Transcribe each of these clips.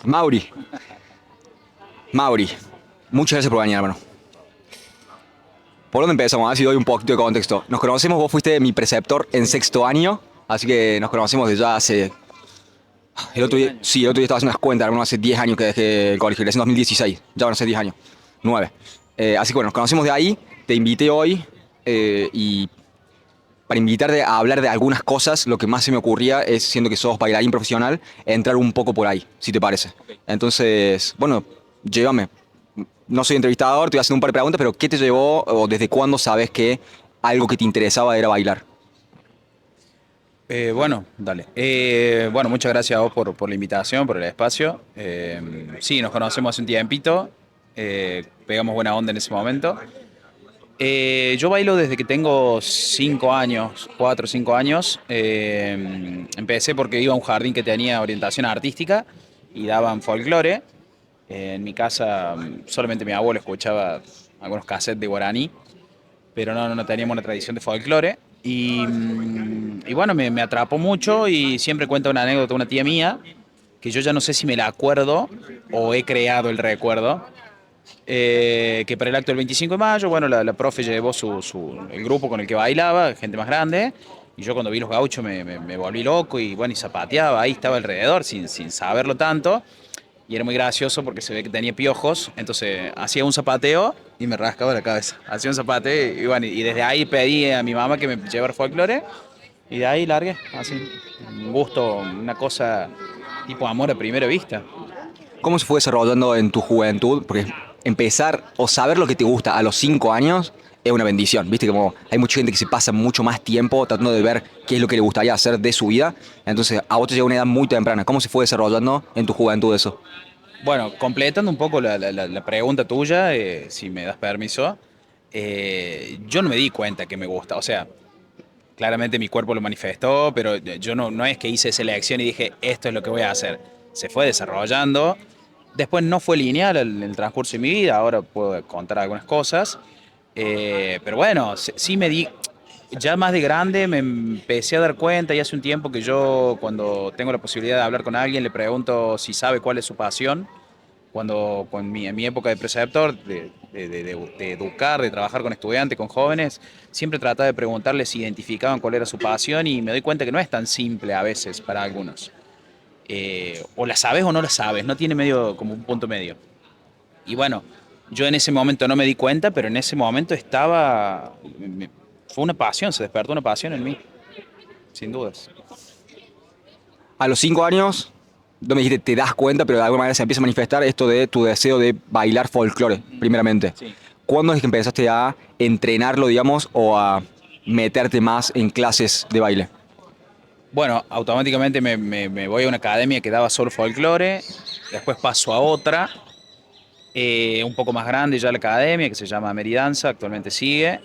Mauri, Mauri, muchas gracias por venir, hermano. ¿Por dónde empezamos? A ver si doy un poquito de contexto. Nos conocemos, vos fuiste mi preceptor en sexto año, así que nos conocemos desde ya hace... El otro 10 día, años. sí, el otro día estaba haciendo las cuentas, hermano, hace 10 años que dejé el colegio, en 2016, ya van a ser 10 años, 9. Así que bueno, nos conocemos de ahí, te invité hoy y para invitarte a hablar de algunas cosas, lo que más se me ocurría es, siendo que sos bailarín profesional, entrar un poco por ahí, si te parece. Ok. Entonces, bueno, llévame. No soy entrevistador, te voy a hacer un par de preguntas, pero ¿qué te llevó o desde cuándo sabes que algo que te interesaba era bailar? Bueno, dale. Bueno, muchas gracias a vos por la invitación, por el espacio. Sí, nos conocemos hace un tiempito. Pegamos buena onda en ese momento. Yo bailo desde que tengo 5 años, 4 o 5 años. Empecé porque iba a un jardín que tenía orientación artística y daban folclore. En mi casa solamente mi abuelo escuchaba algunos cassettes de guaraní, pero no teníamos una tradición de folclore. Y bueno, me atrapó mucho y siempre cuenta una anécdota de una tía mía, que yo ya no sé si me la acuerdo o he creado el recuerdo, que para el acto del 25 de mayo, bueno, la profe llevó el grupo con el que bailaba, gente más grande, y yo cuando vi los gauchos me volví loco y bueno, y zapateaba, ahí estaba alrededor sin saberlo tanto. Y era muy gracioso porque se ve que tenía piojos, entonces hacía un zapateo y me rascaba la cabeza. Hacía un zapateo y bueno, y desde ahí pedí a mi mamá que me llevara folclore y de ahí largué, así. Un gusto, una cosa tipo amor a primera vista. ¿Cómo se fue desarrollando en tu juventud? Porque empezar o saber lo que te gusta a los 5 años es una bendición, ¿viste? Como hay mucha gente que se pasa mucho más tiempo tratando de ver qué es lo que le gustaría hacer de su vida. Entonces, a vos te llegó una edad muy temprana. ¿Cómo se fue desarrollando en tu juventud eso? Bueno, completando un poco la pregunta tuya, si me das permiso, yo no me di cuenta que me gusta. O sea, claramente mi cuerpo lo manifestó, pero yo no es que hice esa elección y dije, esto es lo que voy a hacer. Se fue desarrollando. Después no fue lineal el transcurso de mi vida, ahora puedo contar algunas cosas. Pero bueno, sí me di, ya más de grande me empecé a dar cuenta y hace un tiempo que yo cuando tengo la posibilidad de hablar con alguien le pregunto si sabe cuál es su pasión. En mi época de preceptor, de educar, de trabajar con estudiantes, con jóvenes, siempre trataba de preguntarles si identificaban cuál era su pasión y me doy cuenta que no es tan simple a veces para algunos. O la sabes o no la sabes, no tiene medio como un punto medio. Y bueno, yo en ese momento no me di cuenta, pero en ese momento fue una pasión, se despertó una pasión en mí, sin dudas. A los 5 años, no me dijiste te das cuenta, pero de alguna manera se empieza a manifestar esto de tu deseo de bailar folclore, primeramente. Sí. ¿Cuándo es que empezaste a entrenarlo, digamos, o a meterte más en clases de baile? Bueno, automáticamente me voy a una academia que daba solo folclore, después paso a otra, un poco más grande ya la academia, que se llama Meridanza, actualmente sigue.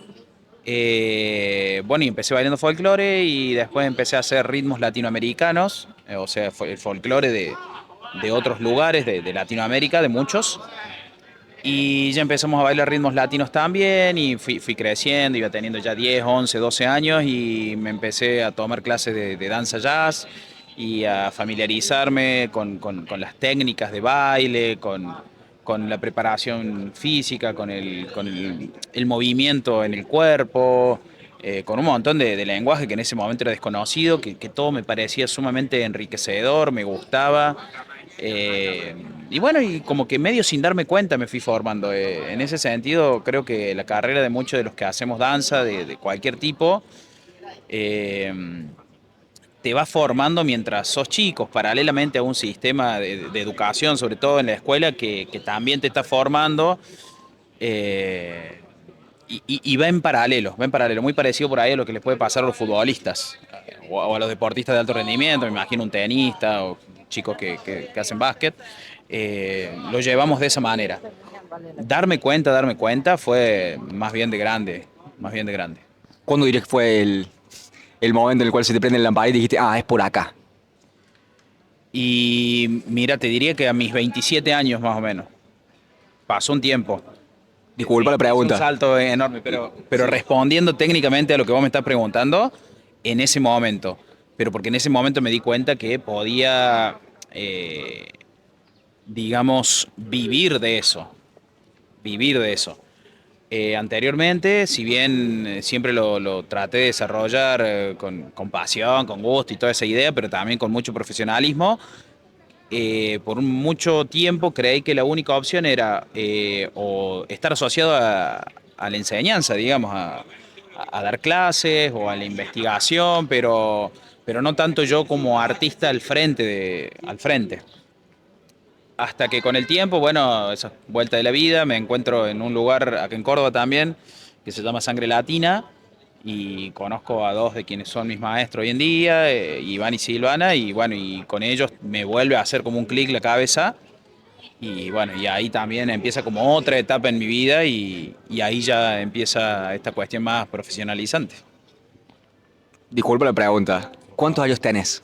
Bueno, y empecé bailando folclore y después empecé a hacer ritmos latinoamericanos, o sea, el folclore de otros lugares de Latinoamérica, de muchos. Y ya empezamos a bailar ritmos latinos también y fui creciendo, iba teniendo ya 10, 11, 12 años y me empecé a tomar clases de danza jazz y a familiarizarme con las técnicas de baile, con la preparación física, el movimiento en el cuerpo, con un montón de lenguaje que en ese momento era desconocido, que todo me parecía sumamente enriquecedor, me gustaba. Eh, y bueno, y como que medio sin darme cuenta me fui formando. En ese sentido, creo que la carrera de muchos de los que hacemos danza, de cualquier tipo, eh, te va formando mientras sos chicos, paralelamente a un sistema de educación, sobre todo en la escuela, que también te está formando. eh, y va en paralelo, muy parecido por ahí a lo que les puede pasar a los futbolistas o a los deportistas de alto rendimiento, me imagino un tenista o chicos que hacen básquet, lo llevamos de esa manera. Darme cuenta fue más bien de grande, más bien de grande. ¿Cuándo dirías que fue el momento en el cual se te prende la lamparita y dijiste, ah, es por acá? Y mira, te diría que a mis 27 años más o menos, pasó un tiempo. Disculpa la Hice un pregunta. salto enorme, pero respondiendo técnicamente a lo que vos me estás preguntando, en ese momento. pero porque en ese momento me di cuenta que podía, digamos, vivir de eso. Anteriormente, si bien siempre lo traté de desarrollar con pasión, con gusto y toda esa idea, pero también con mucho profesionalismo, por mucho tiempo creí que la única opción era o estar asociado a la enseñanza, digamos, a dar clases o a la investigación, pero no tanto yo como artista al frente. Hasta que con el tiempo, bueno, esa vuelta de la vida, me encuentro en un lugar acá en Córdoba también, que se llama Sangre Latina, y conozco a dos de quienes son mis maestros hoy en día, Iván y Silvana, y bueno, y con ellos me vuelve a hacer como un clic la cabeza, y bueno, y ahí también empieza como otra etapa en mi vida, y ahí ya empieza esta cuestión más profesionalizante. Disculpa la pregunta. ¿Cuántos años tenés?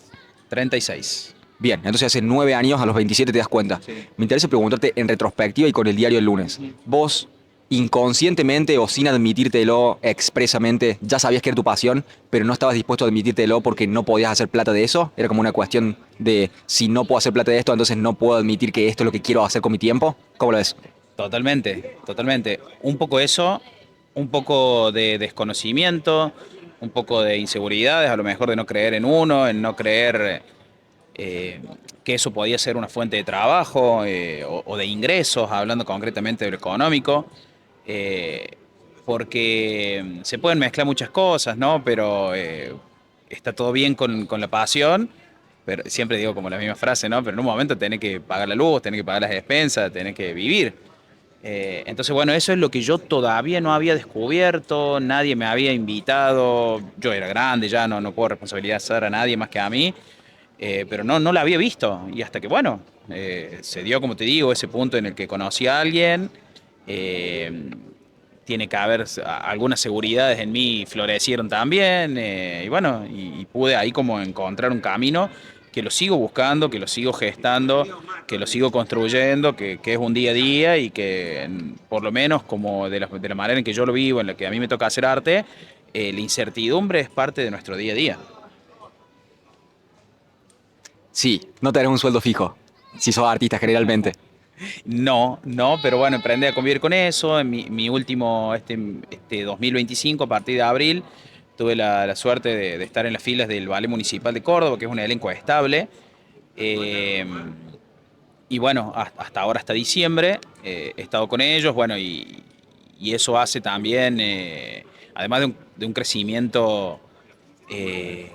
36. Bien, entonces hace 9 años, a los 27 te das cuenta. Sí. Me interesa preguntarte en retrospectiva y con el diario del lunes. ¿Vos, inconscientemente o sin admitírtelo expresamente, ya sabías que era tu pasión, pero no estabas dispuesto a admitírtelo porque no podías hacer plata de eso? ¿Era como una cuestión de si no puedo hacer plata de esto, entonces no puedo admitir que esto es lo que quiero hacer con mi tiempo? ¿Cómo lo ves? Totalmente, totalmente. Un poco eso, un poco de desconocimiento, un poco de inseguridades, a lo mejor de no creer en uno, en no creer eh, que eso podía ser una fuente de trabajo o de ingresos, hablando concretamente de lo económico, eh, porque se pueden mezclar muchas cosas, ¿no? Pero está todo bien con la pasión, pero siempre digo como la misma frase, ¿no? Pero en un momento tenés que pagar la luz, tenés que pagar las despensas, tenés que vivir. Entonces, bueno, eso es lo que yo todavía no había descubierto, nadie me había invitado, yo era grande ya, no puedo responsabilizar a nadie más que a mí, pero no la había visto. Y hasta que, bueno, se dio, como te digo, ese punto en el que conocí a alguien, eh, tiene que haber algunas seguridades en mí florecieron también, y bueno, y pude ahí como encontrar un camino que lo sigo buscando, que lo sigo gestando, que lo sigo construyendo, que es un día a día y que por lo menos como de la manera en que yo lo vivo, en la que a mí me toca hacer arte, la incertidumbre es parte de nuestro día a día. Sí, no tenés un sueldo fijo, si sos artista generalmente. No, pero bueno, emprendí a convivir con eso. En mi último, este 2025, a partir de abril, tuve la suerte de estar en las filas del Ballet Municipal de Córdoba, que es un elenco estable. Eh, y bueno, hasta ahora, hasta diciembre, he estado con ellos, bueno, y eso hace también, además de un crecimiento eh,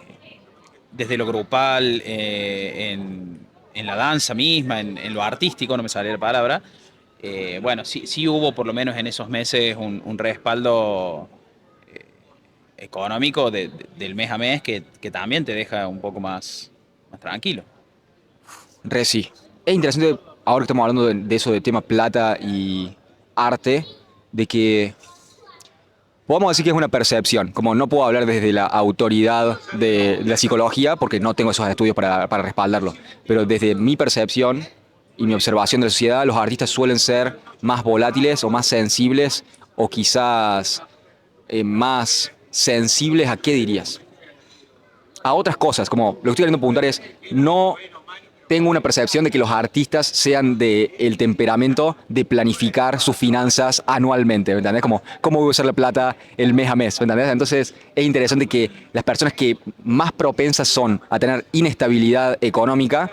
desde lo grupal, en la danza misma, en lo artístico, no me sale la palabra. Bueno, sí hubo por lo menos en esos meses un respaldo económico del mes a mes que también te deja un poco más tranquilo. Sí. Es interesante, ahora que estamos hablando de eso, de tema plata y arte, de que podemos decir que es una percepción, como no puedo hablar desde la autoridad de la psicología, porque no tengo esos estudios para respaldarlo, pero desde mi percepción y mi observación de la sociedad, los artistas suelen ser más volátiles o más sensibles o quizás más sensibles a, ¿qué dirías? A otras cosas, como lo que estoy queriendo apuntar es, no tengo una percepción de que los artistas sean del temperamento de planificar sus finanzas anualmente, ¿me entendés? Como, ¿cómo voy a usar la plata el mes a mes? ¿Me entendés? Entonces, es interesante que las personas que más propensas son a tener inestabilidad económica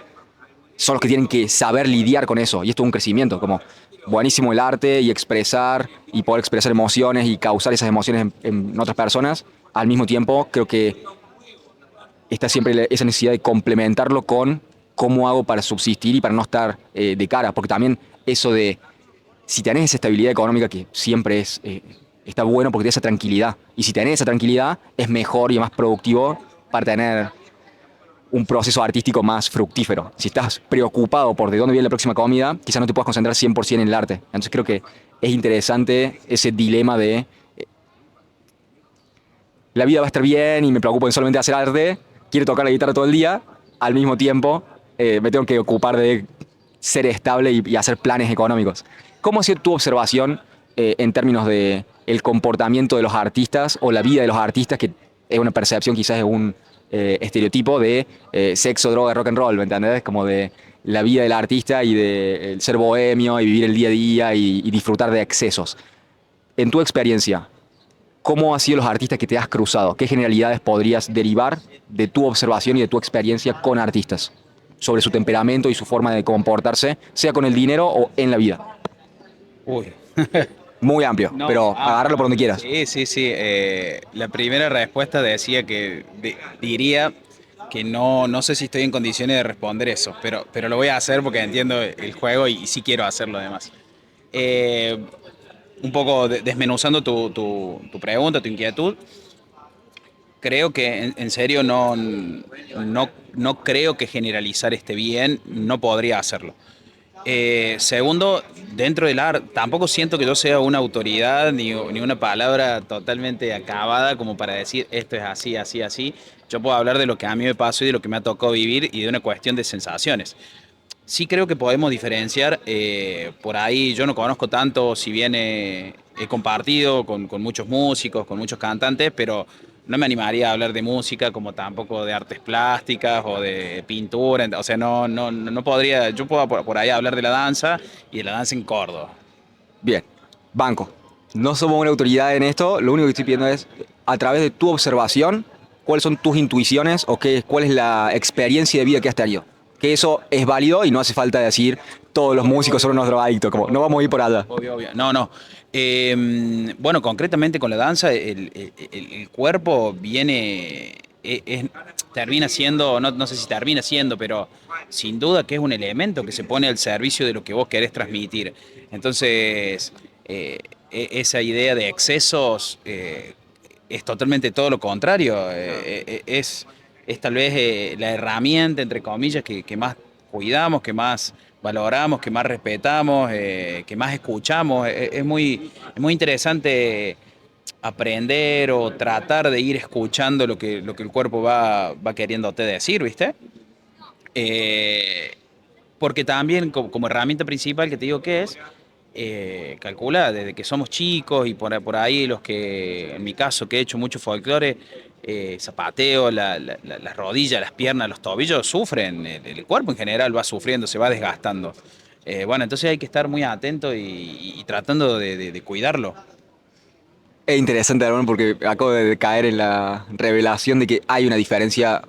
son los que tienen que saber lidiar con eso. Y esto es un crecimiento, como buenísimo el arte y expresar y poder expresar emociones y causar esas emociones en otras personas. Al mismo tiempo, creo que está siempre esa necesidad de complementarlo con cómo hago para subsistir y para no estar de cara, porque también eso de, si tenés esa estabilidad económica que siempre está bueno porque te da esa tranquilidad, y si tenés esa tranquilidad es mejor y más productivo para tener un proceso artístico más fructífero. Si estás preocupado por de dónde viene la próxima comida, quizás no te puedas concentrar 100% en el arte. Entonces creo que es interesante ese dilema de la vida va a estar bien y me preocupo en solamente hacer arte, quiero tocar la guitarra todo el día, al mismo tiempo me tengo que ocupar de ser estable y hacer planes económicos. ¿Cómo ha sido tu observación en términos de el comportamiento de los artistas o la vida de los artistas, que es una percepción quizás de estereotipo de sexo, droga, rock and roll, ¿me entendés? Como de la vida del artista y de ser bohemio y vivir el día a día y disfrutar de excesos. En tu experiencia, ¿cómo han sido los artistas que te has cruzado? ¿Qué generalidades podrías derivar de tu observación y de tu experiencia con artistas sobre su temperamento y su forma de comportarse, sea con el dinero o en la vida? Uy. Muy amplio, No, pero agárralo por donde quieras. sí, sí, sí. La primera respuesta decía que diría que no sé si estoy en condiciones de responder eso, pero lo voy a hacer porque entiendo el juego y sí quiero hacerlo además. Eh, un poco desmenuzando tu pregunta, tu inquietud, creo que en serio no creo que generalizar esté bien, no podría hacerlo. Segundo, dentro del arte, tampoco siento que yo sea una autoridad ni una palabra totalmente acabada como para decir esto es así, así, así. Yo puedo hablar de lo que a mí me pasó y de lo que me ha tocado vivir y de una cuestión de sensaciones. Sí creo que podemos diferenciar, por ahí yo no conozco tanto, si bien he compartido con muchos músicos, con muchos cantantes, pero no me animaría a hablar de música como tampoco de artes plásticas o de pintura, o sea, no podría, yo puedo por ahí hablar de la danza y de la danza en Córdoba. Bien, banco. No somos una autoridad en esto, lo único que estoy pidiendo es, a través de tu observación, cuáles son tus intuiciones o cuál es la experiencia de vida que has tenido. Que eso es válido y no hace falta decir todos los Obvio, músicos son obvio. unos drogadictos, como no vamos a ir por allá. Obvio, obvio. No, no. Bueno, concretamente con la danza, el cuerpo viene, termina siendo, no sé si termina siendo, pero sin duda que es un elemento que se pone al servicio de lo que vos querés transmitir. Entonces, esa idea de excesos es totalmente todo lo contrario. Es tal vez la herramienta, entre comillas, que más cuidamos, que más valoramos, que más respetamos, que más escuchamos. Es muy interesante aprender o tratar de ir escuchando lo que el cuerpo va queriéndote decir, ¿viste? Eh, Porque también como herramienta principal que te digo que es, calcula desde que somos chicos y por ahí los que, en mi caso, que he hecho mucho folclore, zapateo, las rodillas, las piernas, los tobillos sufren, el cuerpo en general va sufriendo, se va desgastando. Bueno, entonces hay que estar muy atento y tratando de cuidarlo. Es interesante, hermano, porque acabo de caer en la revelación de que hay una diferencia.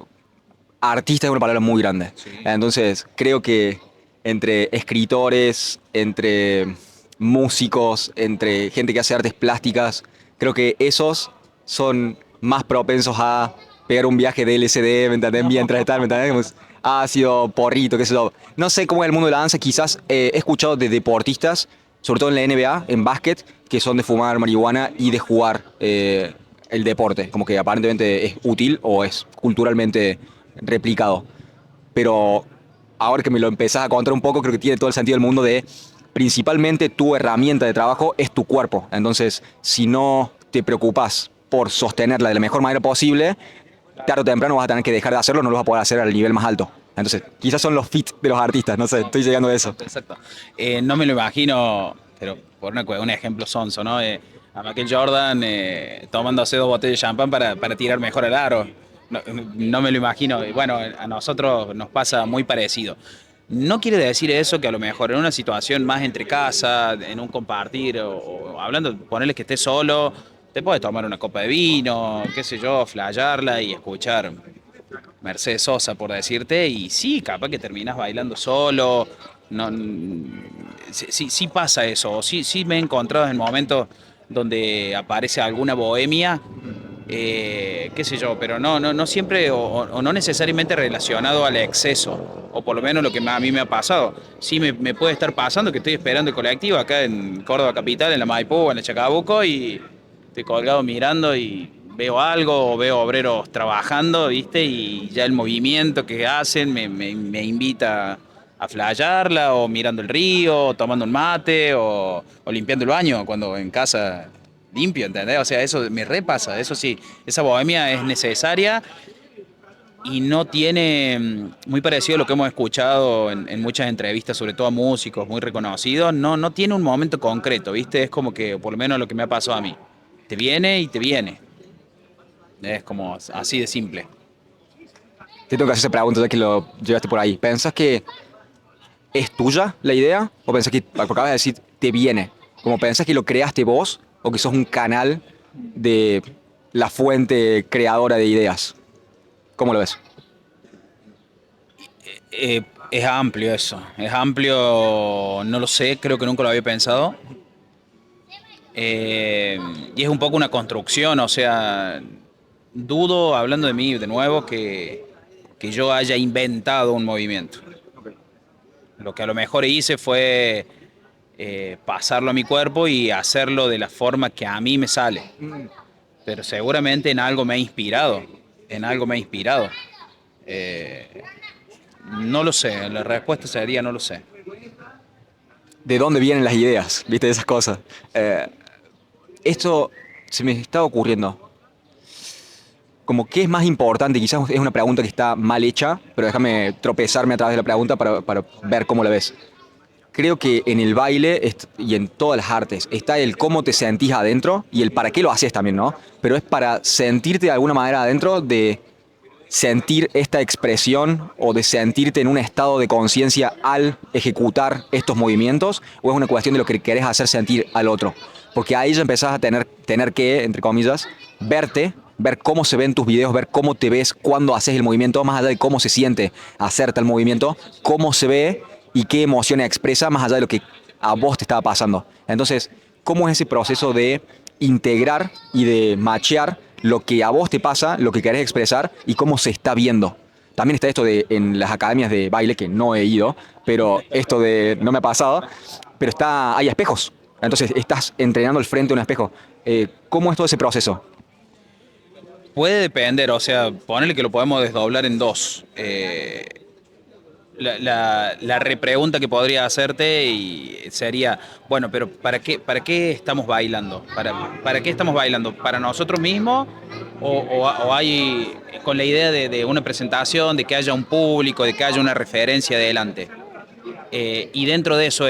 Artista es una palabra muy grande. Sí. Entonces, creo que entre escritores, entre músicos, entre gente que hace artes plásticas, creo que esos son más propensos a pegar un viaje de LSD, ¿me entendés? Mientras están, ¿me entendés? Como ácido, porrito, qué sé yo. No sé cómo es el mundo de la danza, quizás he escuchado de deportistas, sobre todo en la NBA, en básquet, que son de fumar marihuana y de jugar el deporte, como que aparentemente es útil o es culturalmente replicado. Pero ahora que me lo empezás a contar un poco, creo que tiene todo el sentido del mundo de principalmente tu herramienta de trabajo es tu cuerpo. Entonces, si no te preocupas por sostenerla de la mejor manera posible, tarde o temprano vas a tener que dejar de hacerlo, no lo vas a poder hacer al nivel más alto. Entonces, quizás son los fit de los artistas, no sé, estoy llegando a eso. Exacto, exacto. No me lo imagino, pero por un ejemplo sonso, ¿no? A Michael Jordan tomándose 2 botellas de champán para tirar mejor al aro. No me lo imagino. Y bueno, a nosotros nos pasa muy parecido. No quiere decir eso que a lo mejor en una situación más entre casa, en un compartir, o hablando, ponerles que estés solo, te puedes tomar una copa de vino, qué sé yo, flayarla y escuchar Mercedes Sosa, por decirte, y sí, capaz que terminas bailando solo. No, sí, sí, sí pasa eso, o sí, sí me he encontrado en momentos donde aparece alguna bohemia, qué sé yo, pero no siempre o no necesariamente relacionado al exceso, o por lo menos lo que a mí me ha pasado. Sí me puede estar pasando que estoy esperando el colectivo acá en Córdoba Capital, en la Maipú o en el Chacabuco, y estoy colgado mirando y veo algo o veo obreros trabajando, ¿viste? Y ya el movimiento que hacen me invita a flayarla, o mirando el río, o tomando un mate, o limpiando el baño cuando en casa limpio, ¿entendés? O sea, eso me repasa, eso sí, esa bohemia es necesaria y no tiene, muy parecido a lo que hemos escuchado en muchas entrevistas, sobre todo a músicos muy reconocidos, no tiene un momento concreto, ¿viste? Es como que, por lo menos lo que me ha pasado a mí, te viene y te viene. Es como así de simple. Te tengo que hacer esa pregunta ya que lo llevaste por ahí. ¿Pensás que es tuya la idea? ¿O pensás que, porque acabas de decir, te viene? ¿Como pensás que lo creaste vos o que sos un canal de la fuente creadora de ideas? ¿Cómo lo ves? Es amplio eso, es amplio, no lo sé, creo que nunca lo había pensado. Eh, y es un poco una construcción, o sea, dudo, hablando de mí de nuevo, que yo haya inventado un movimiento. Lo que a lo mejor hice fue pasarlo a mi cuerpo y hacerlo de la forma que a mí me sale. Pero seguramente en algo me he inspirado, en algo me he inspirado. Eh, no lo sé, la respuesta sería no lo sé. ¿De dónde vienen las ideas? ¿Viste? Esas cosas. Eh, Esto se me está ocurriendo. Como qué es más importante, quizás es una pregunta que está mal hecha, pero déjame tropezarme a través de la pregunta para ver cómo la ves. Creo que en el baile y en todas las artes está el cómo te sentís adentro y el para qué lo haces también, ¿no? Pero es para sentirte de alguna manera adentro, de sentir esta expresión o de sentirte en un estado de conciencia al ejecutar estos movimientos, o es una cuestión de lo que querés hacer sentir al otro. Porque ahí ya empezás a tener que, entre comillas, verte, ver cómo se ven tus videos, ver cómo te ves cuando haces el movimiento, más allá de cómo se siente hacer tal movimiento, cómo se ve y qué emociones expresa, más allá de lo que a vos te estaba pasando. Entonces, ¿cómo es ese proceso de integrar y de machear lo que a vos te pasa, lo que querés expresar y cómo se está viendo? También está esto de en las academias de baile, que no he ido, pero esto de no me ha pasado, pero hay espejos. Entonces estás entrenando al frente de un espejo. ¿Cómo es todo ese proceso? Puede depender, o sea, ponele que lo podemos desdoblar en dos. La repregunta que podría hacerte y sería, bueno, pero para qué estamos bailando? ¿Para qué estamos bailando? ¿Para nosotros mismos? ¿O hay con la idea de una presentación, de que haya un público, de que haya una referencia adelante? Y dentro de eso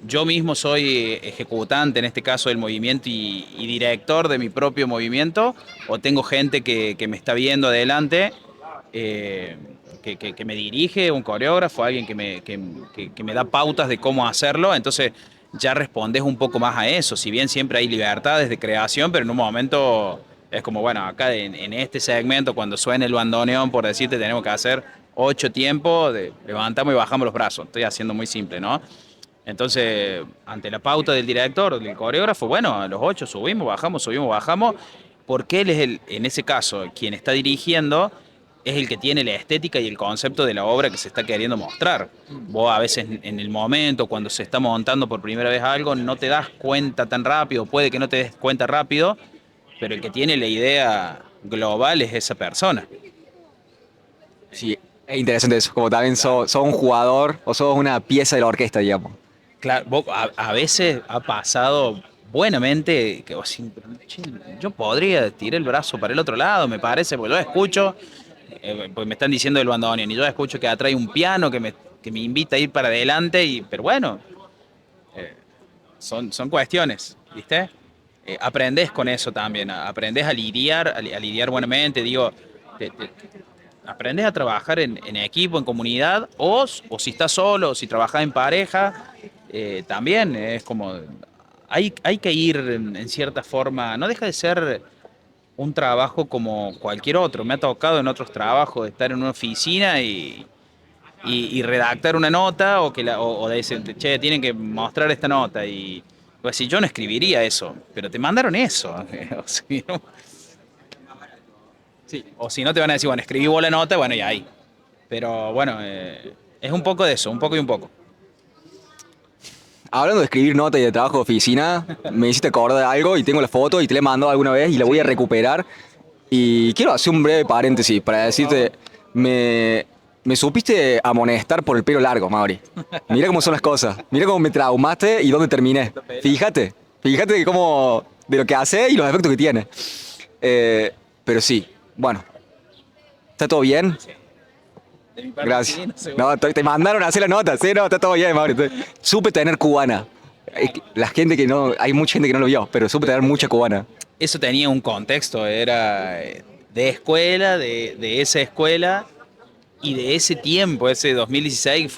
yo mismo soy ejecutante, en este caso del movimiento, y director de mi propio movimiento, o tengo gente que me está viendo adelante, eh, que me dirige, un coreógrafo, alguien que me da pautas de cómo hacerlo, entonces ya respondes un poco más a eso, si bien siempre hay libertades de creación, pero en un momento es como, bueno, acá en este segmento, cuando suene el bandoneón, por decirte, tenemos que hacer 8 tiempos, levantamos y bajamos los brazos, estoy haciendo muy simple, ¿no? Entonces, ante la pauta del director, del coreógrafo, bueno, a los 8 subimos, bajamos, porque él es en ese caso, quien está dirigiendo, es el que tiene la estética y el concepto de la obra que se está queriendo mostrar. Vos a veces en el momento, cuando se está montando por primera vez algo, no te das cuenta tan rápido, puede que no te des cuenta rápido, pero el que tiene la idea global es esa persona. Sí, es interesante eso, como también sos un jugador o sos una pieza de la orquesta, digamos. Claro, a veces ha pasado buenamente que vos decís, pero, che, yo podría tirar el brazo para el otro lado, me parece, porque yo escucho, porque me están diciendo el bandoneón, y yo escucho que atrae un piano que me invita a ir para adelante, pero bueno, son cuestiones, ¿viste? Aprendés con eso también, aprendés a lidiar buenamente, digo, te aprendés a trabajar en equipo, en comunidad, o si estás solo, o si trabajas en pareja, también es como, hay que ir en cierta forma, no deja de ser un trabajo como cualquier otro. Me ha tocado en otros trabajos estar en una oficina y redactar una nota o decir, che, tienen que mostrar esta nota y pues si yo no escribiría eso, pero te mandaron eso. O si no te van a decir, bueno, escribí vos la nota, bueno, y ahí. Pero bueno, es un poco de eso, un poco y un poco. Hablando de escribir notas y de trabajo de oficina, me hiciste acordar de algo y tengo la foto y te la he mandado alguna vez y la voy a recuperar. Y quiero hacer un breve paréntesis para decirte, me supiste amonestar por el pelo largo, Mauri. Mira cómo son las cosas, mira cómo me traumaste y dónde terminé. Fíjate de cómo, de lo que hace y los efectos que tiene. Pero sí, bueno, ¿está todo bien? De mi parte, Gracias. sí, no sé. No, te mandaron a hacer la nota, sí, no, está todo bien, Mauri. Supe tener cubana. La gente que no, hay mucha gente que no lo vio, pero supe tener mucha cubana. Eso tenía un contexto, era de escuela, de esa escuela y de ese tiempo, ese 2016,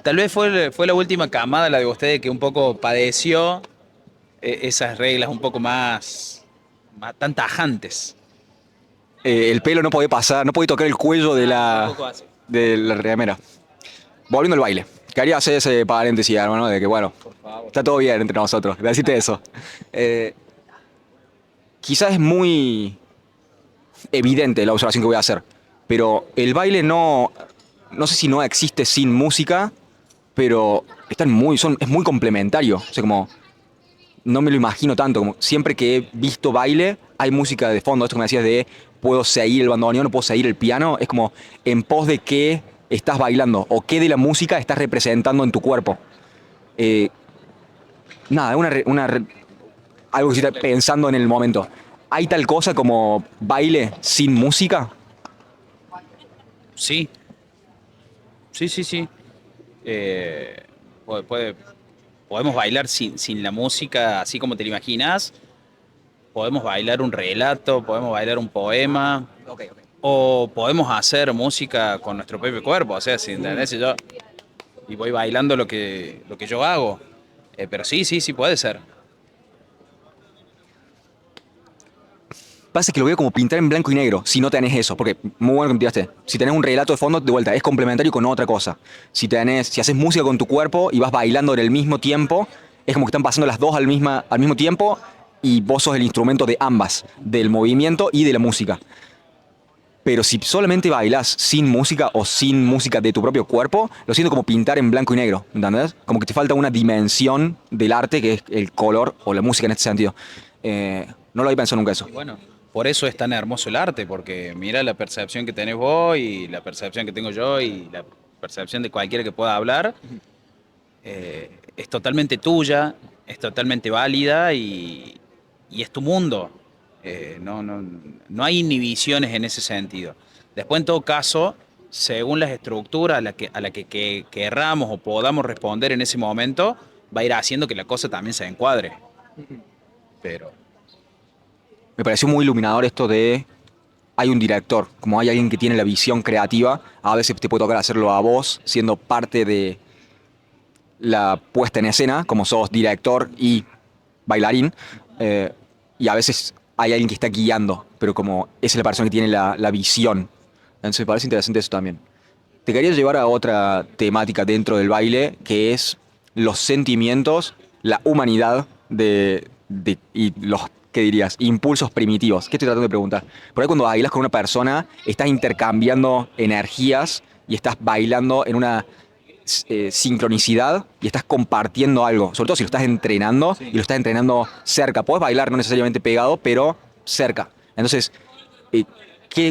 tal vez fue la última camada, la de ustedes, que un poco padeció esas reglas un poco más tan tajantes. El pelo no puede pasar, no puede tocar el cuello Un poco así. de la remera. Volviendo al baile. Quería hacer ese paréntesis, hermano, de que bueno, Por favor. está todo bien entre nosotros, de decirte eso. Eh, Quizás es muy evidente la observación que voy a hacer, pero el baile no sé si no existe sin música, pero es muy complementario. O sea, como, no me lo imagino tanto, como siempre que he visto baile, hay música de fondo, esto que me decías de puedo seguir el bandoneón o puedo seguir el piano, es como en pos de qué estás bailando o qué de la música estás representando en tu cuerpo. Eh, Nada, algo que estoy pensando en el momento. ¿Hay tal cosa como baile sin música? Sí, sí. Eh, puede- puede- Podemos bailar sin la música, así como te lo imaginas. Podemos bailar un relato, podemos bailar un poema, Ok, ok. o podemos hacer música con nuestro propio cuerpo. O sea, si entendés, y voy bailando lo que yo hago. Pero sí, puede ser. Pasa que lo veo como pintar en blanco y negro, si no tenés eso, porque muy bueno que me tiraste. Si tenés un relato de fondo, de vuelta, es complementario con otra cosa. Si haces música con tu cuerpo y vas bailando en el mismo tiempo, es como que están pasando las dos al mismo tiempo y vos sos el instrumento de ambas, del movimiento y de la música. Pero si solamente bailás sin música o sin música de tu propio cuerpo, lo siento como pintar en blanco y negro, ¿entendés? Como que te falta una dimensión del arte que es el color o la música en este sentido. No lo había pensado nunca eso. Y bueno, por eso es tan hermoso el arte, porque mira la percepción que tenés vos y la percepción que tengo yo y la percepción de cualquiera que pueda hablar. Es totalmente tuya, es totalmente válida y es tu mundo. No hay inhibiciones en ese sentido. Después, en todo caso, según las estructuras a la que querramos o podamos responder en ese momento, va a ir haciendo que la cosa también se encuadre. Pero Me pareció muy iluminador esto de hay un director, como hay alguien que tiene la visión creativa, a veces te puede tocar hacerlo a vos, siendo parte de la puesta en escena, como sos director y bailarín, eh, y a veces hay alguien que está guiando, pero como esa es la persona que tiene la visión. Entonces me parece interesante eso también. Te quería llevar a otra temática dentro del baile, que es los sentimientos, la humanidad y los, ¿qué dirías? Impulsos primitivos. ¿Qué estoy tratando de preguntar? Por ahí cuando bailas con una persona, estás intercambiando energías y estás bailando en una sincronicidad y estás compartiendo algo. Sobre todo si lo estás entrenando y lo estás entrenando cerca. Puedes bailar no necesariamente pegado, pero cerca. Entonces, eh,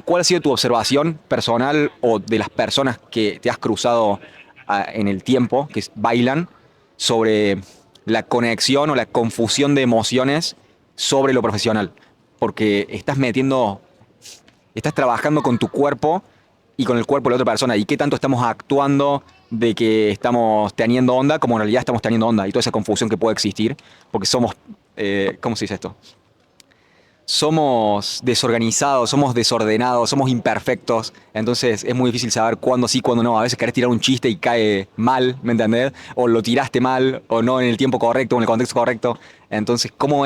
¿cuál ha sido tu observación personal o de las personas que te has cruzado en el tiempo, que bailan, sobre la conexión o la confusión de emociones sobre lo profesional? Porque estás trabajando con tu cuerpo y con el cuerpo de la otra persona. ¿Y qué tanto estamos actuando de que estamos teniendo onda como en realidad estamos teniendo onda? Y toda esa confusión que puede existir, porque somos, ¿cómo se dice esto? Somos desorganizados, somos desordenados, somos imperfectos, entonces es muy difícil saber cuándo sí, cuándo no. A veces querés tirar un chiste y cae mal, ¿me entendés? O lo tiraste mal, o no en el tiempo correcto, o en el contexto correcto. Entonces, cómo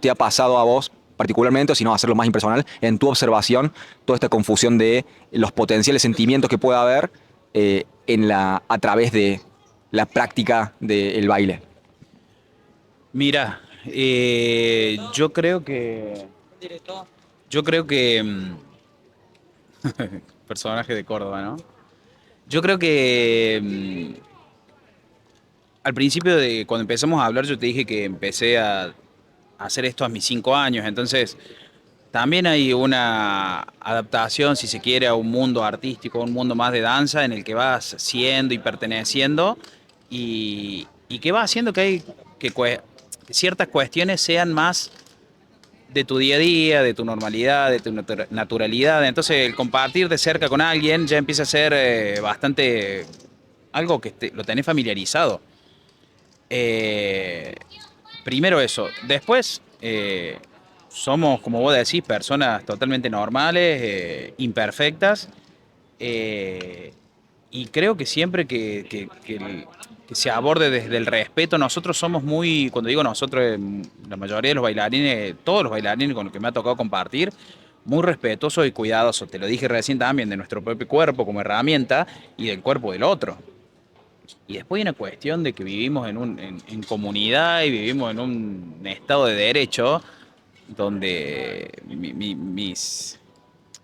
te ha pasado a vos particularmente, o si no, hacerlo más impersonal, en tu observación, toda esta confusión de los potenciales sentimientos que pueda haber a través de la práctica del baile? mira, yo creo que personaje de Córdoba, ¿no? Yo creo que al principio de cuando empezamos a hablar, yo te dije que empecé a hacer esto a mis 5 años, entonces también hay una adaptación, si se quiere, a un mundo artístico, un mundo más de danza en el que vas siendo y perteneciendo y que va haciendo que ciertas cuestiones sean más de tu día a día, de tu normalidad, de tu naturalidad. Entonces, el compartir de cerca con alguien ya empieza a ser bastante algo que lo tenés familiarizado. Eh, Primero eso. Después, somos, como vos decís, personas totalmente normales, imperfectas, eh, y creo que siempre que se aborde desde el respeto, nosotros somos muy, cuando digo nosotros, la mayoría de los bailarines, todos los bailarines con los que me ha tocado compartir, muy respetuosos y cuidadosos, te lo dije recién también, de nuestro propio cuerpo como herramienta y del cuerpo del otro. Y después hay una cuestión de que vivimos en comunidad y vivimos en un estado de derecho donde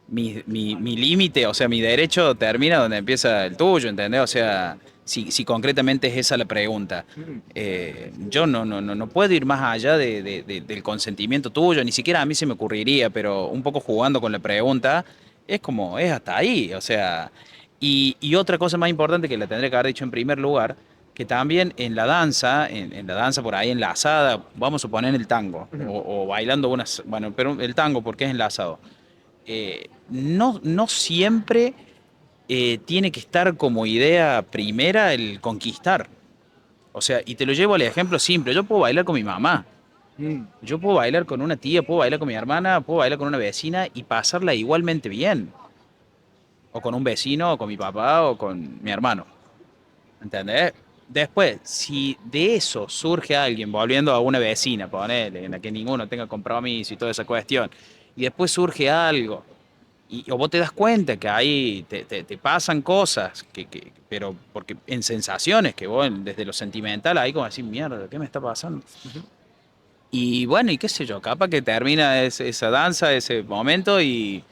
mi límite, o sea, mi derecho termina donde empieza el tuyo, ¿entendés? O sea, si concretamente es esa la pregunta. Yo no puedo ir más allá del consentimiento tuyo, ni siquiera a mí se me ocurriría, pero un poco jugando con la pregunta, es como, es hasta ahí, o sea, y otra cosa más importante que la tendré que haber dicho en primer lugar, que también en la danza, en la danza por ahí enlazada, vamos a poner el tango, o bailando unas, bueno, pero el tango porque es enlazado no siempre tiene que estar como idea primera el conquistar. O sea, y te lo llevo al ejemplo simple. Yo puedo bailar con mi mamá, yo puedo bailar con una tía, puedo bailar con mi hermana, puedo bailar con una vecina y pasarla igualmente bien. O con un vecino, o con mi papá, o con mi hermano. ¿Entendés? Después, si de eso surge alguien volviendo a una vecina, ponele, en la que ninguno tenga compromiso y toda esa cuestión, y después surge algo o vos te das cuenta que ahí te pasan cosas, pero porque en sensaciones, que vos desde lo sentimental ahí como decís, mierda, ¿qué me está pasando? Y bueno, y qué sé yo, capaz que termina esa danza, ese momento y,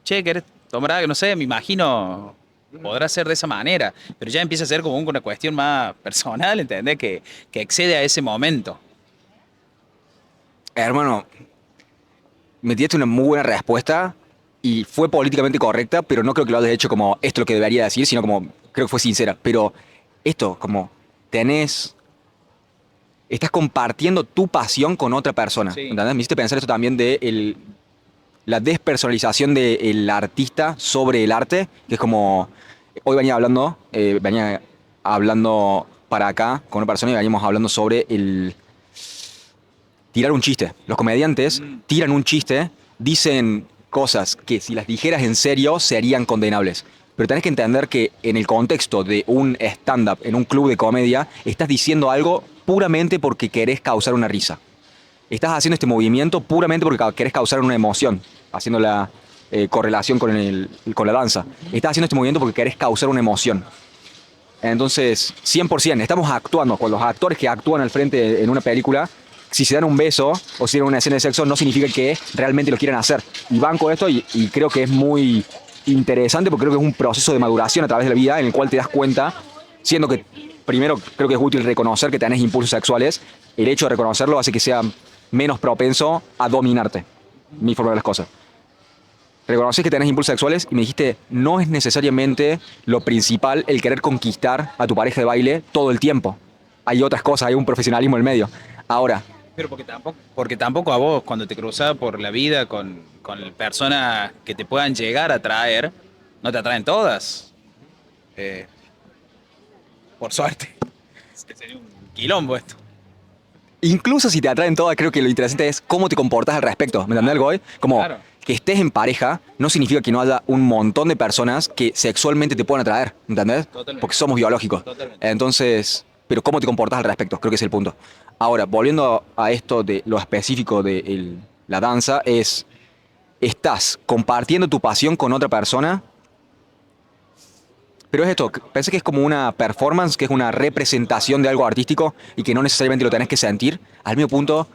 che, ¿querés tomar algo? No sé, me imagino, podrá ser de esa manera, pero ya empieza a ser como una cuestión más personal, ¿entendés? Que excede a ese momento. Hermano, me diste una muy buena respuesta y fue políticamente correcta, pero no creo que lo hayas hecho como esto es lo que debería decir, sino como creo que fue sincera. Pero esto, como tenés, estás compartiendo tu pasión con otra persona. Sí. ¿Entendés? Me hiciste pensar esto también de la despersonalización del artista sobre el arte, que es como, hoy venía hablando para acá con una persona y veníamos hablando sobre el tirar un chiste. Los comediantes tiran un chiste, dicen cosas que si las dijeras en serio serían condenables. Pero tenés que entender que en el contexto de un stand-up, en un club de comedia, estás diciendo algo puramente porque querés causar una risa. Estás haciendo este movimiento puramente porque querés causar una emoción, haciendo la correlación con la danza. Estás haciendo este movimiento porque querés causar una emoción. Entonces, 100%, estamos actuando. Con los actores que actúan al frente en una película, si se dan un beso o si dan una escena de sexo, no significa que realmente lo quieran hacer. Y banco esto y creo que es muy interesante porque creo que es un proceso de maduración a través de la vida en el cual te das cuenta, siendo que primero creo que es útil reconocer que tenés impulsos sexuales, el hecho de reconocerlo hace que sea menos propenso a dominarte, mi forma de ver las cosas. Reconoces que tenés impulsos sexuales y me dijiste, no es necesariamente lo principal el querer conquistar a tu pareja de baile todo el tiempo. Hay otras cosas, hay un profesionalismo en el medio. Ahora, Pero porque tampoco a vos, cuando te cruzás por la vida con personas que te puedan llegar a atraer, no te atraen todas. Eh, por suerte. Es que sería un quilombo esto. incluso si te atraen todas, creo que lo interesante es cómo te comportas al respecto. ¿Me entendés algo hoy? Como Claro. que estés en pareja no significa que no haya un montón de personas que sexualmente te puedan atraer. ¿Me entendés? Totalmente. Porque somos biológicos. Totalmente. Entonces, pero cómo te comportas al respecto, creo que es el punto. Ahora, volviendo a esto de lo específico de la danza, estás compartiendo tu pasión con otra persona. Pero es esto, pensé que es como una performance, que es una representación de algo artístico y que no necesariamente lo tenés que sentir. Al mismo punto,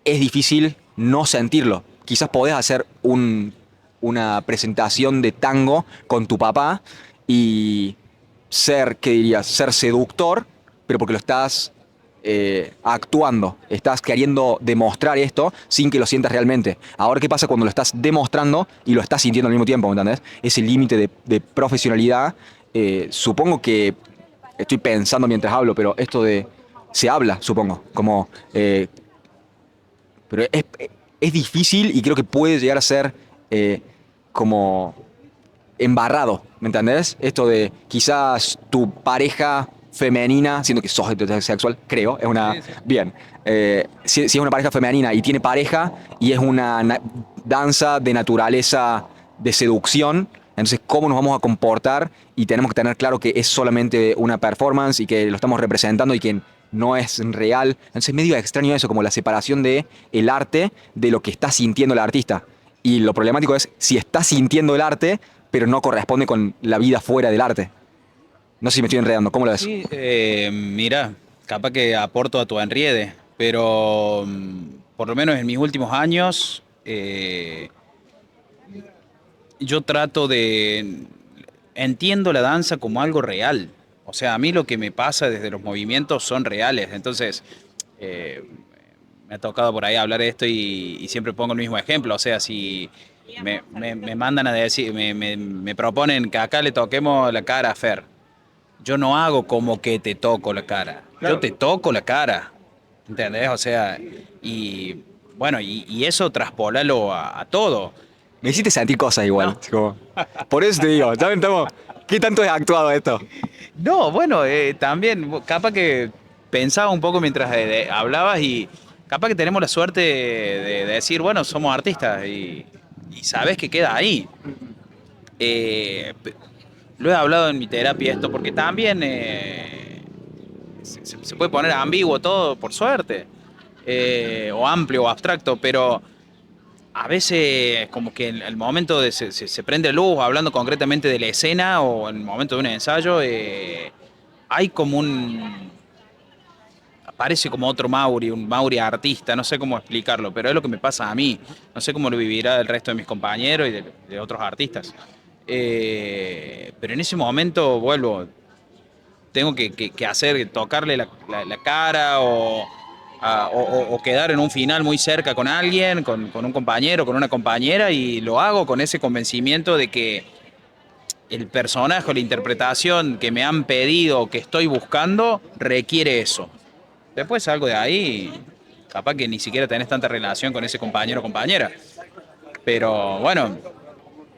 es difícil no sentirlo. Quizás podés hacer una presentación de tango con tu papá y ser, ¿qué dirías? Ser seductor, pero porque lo estás actuando, estás queriendo demostrar esto sin que lo sientas realmente. Ahora, ¿qué pasa cuando lo estás demostrando y lo estás sintiendo al mismo tiempo? ¿Me entendés? Ese límite de profesionalidad, supongo que estoy pensando mientras hablo, pero esto de se habla, supongo, como pero es difícil y creo que puede llegar a ser como embarrado, ¿me entendés? Esto de quizás tu pareja femenina, siendo que sos heterosexual, creo, es una... Sí, sí. Bien. Si es una pareja femenina y tiene pareja y es una danza de naturaleza de seducción, entonces cómo nos vamos a comportar y tenemos que tener claro que es solamente una performance y que lo estamos representando y que no es real. Entonces es medio extraño eso, como la separación de el arte de lo que está sintiendo el artista. Y lo problemático es si está sintiendo el arte, pero no corresponde con la vida fuera del arte. No sé si me estoy enredando, ¿cómo lo ves? Sí, mira, capaz que aporto a tu enriede, pero por lo menos en mis últimos años yo trato de... Entiendo la danza como algo real. O sea, a mí lo que me pasa desde los movimientos son reales. Entonces, eh, me ha tocado por ahí hablar de esto y siempre pongo el mismo ejemplo. O sea, si me mandan a decir, me proponen que acá le toquemos la cara a Fer. Yo no hago como que te toco la cara. Claro. Yo te toco la cara. ¿Entendés? O sea, y bueno, y eso traspólalo a todo. Me hiciste sentir cosas igual. No. Es como- por eso te digo, ¿saben? ¿Qué tanto es actuado esto? No, bueno, también, capaz que pensaba un poco mientras hablabas y capaz que tenemos la suerte de decir, bueno, somos artistas y sabes que queda ahí. Eh, pe- lo he hablado en mi terapia esto porque también se puede poner ambiguo todo, por suerte, o amplio o abstracto, pero a veces como que en el momento de se prende luz, hablando concretamente de la escena o en el momento de un ensayo, hay como aparece como otro Mauri, un Mauri artista, no sé cómo explicarlo, pero es lo que me pasa a mí, no sé cómo lo vivirá el resto de mis compañeros y de otros artistas. Pero en ese momento vuelvo, tengo que hacer, tocarle la cara o quedar en un final muy cerca con alguien, con un compañero, con una compañera, y lo hago con ese convencimiento de que el personaje o la interpretación que me han pedido, que estoy buscando, requiere eso. Después salgo de ahí, capaz que ni siquiera tenés tanta relación con ese compañero o compañera. Pero bueno,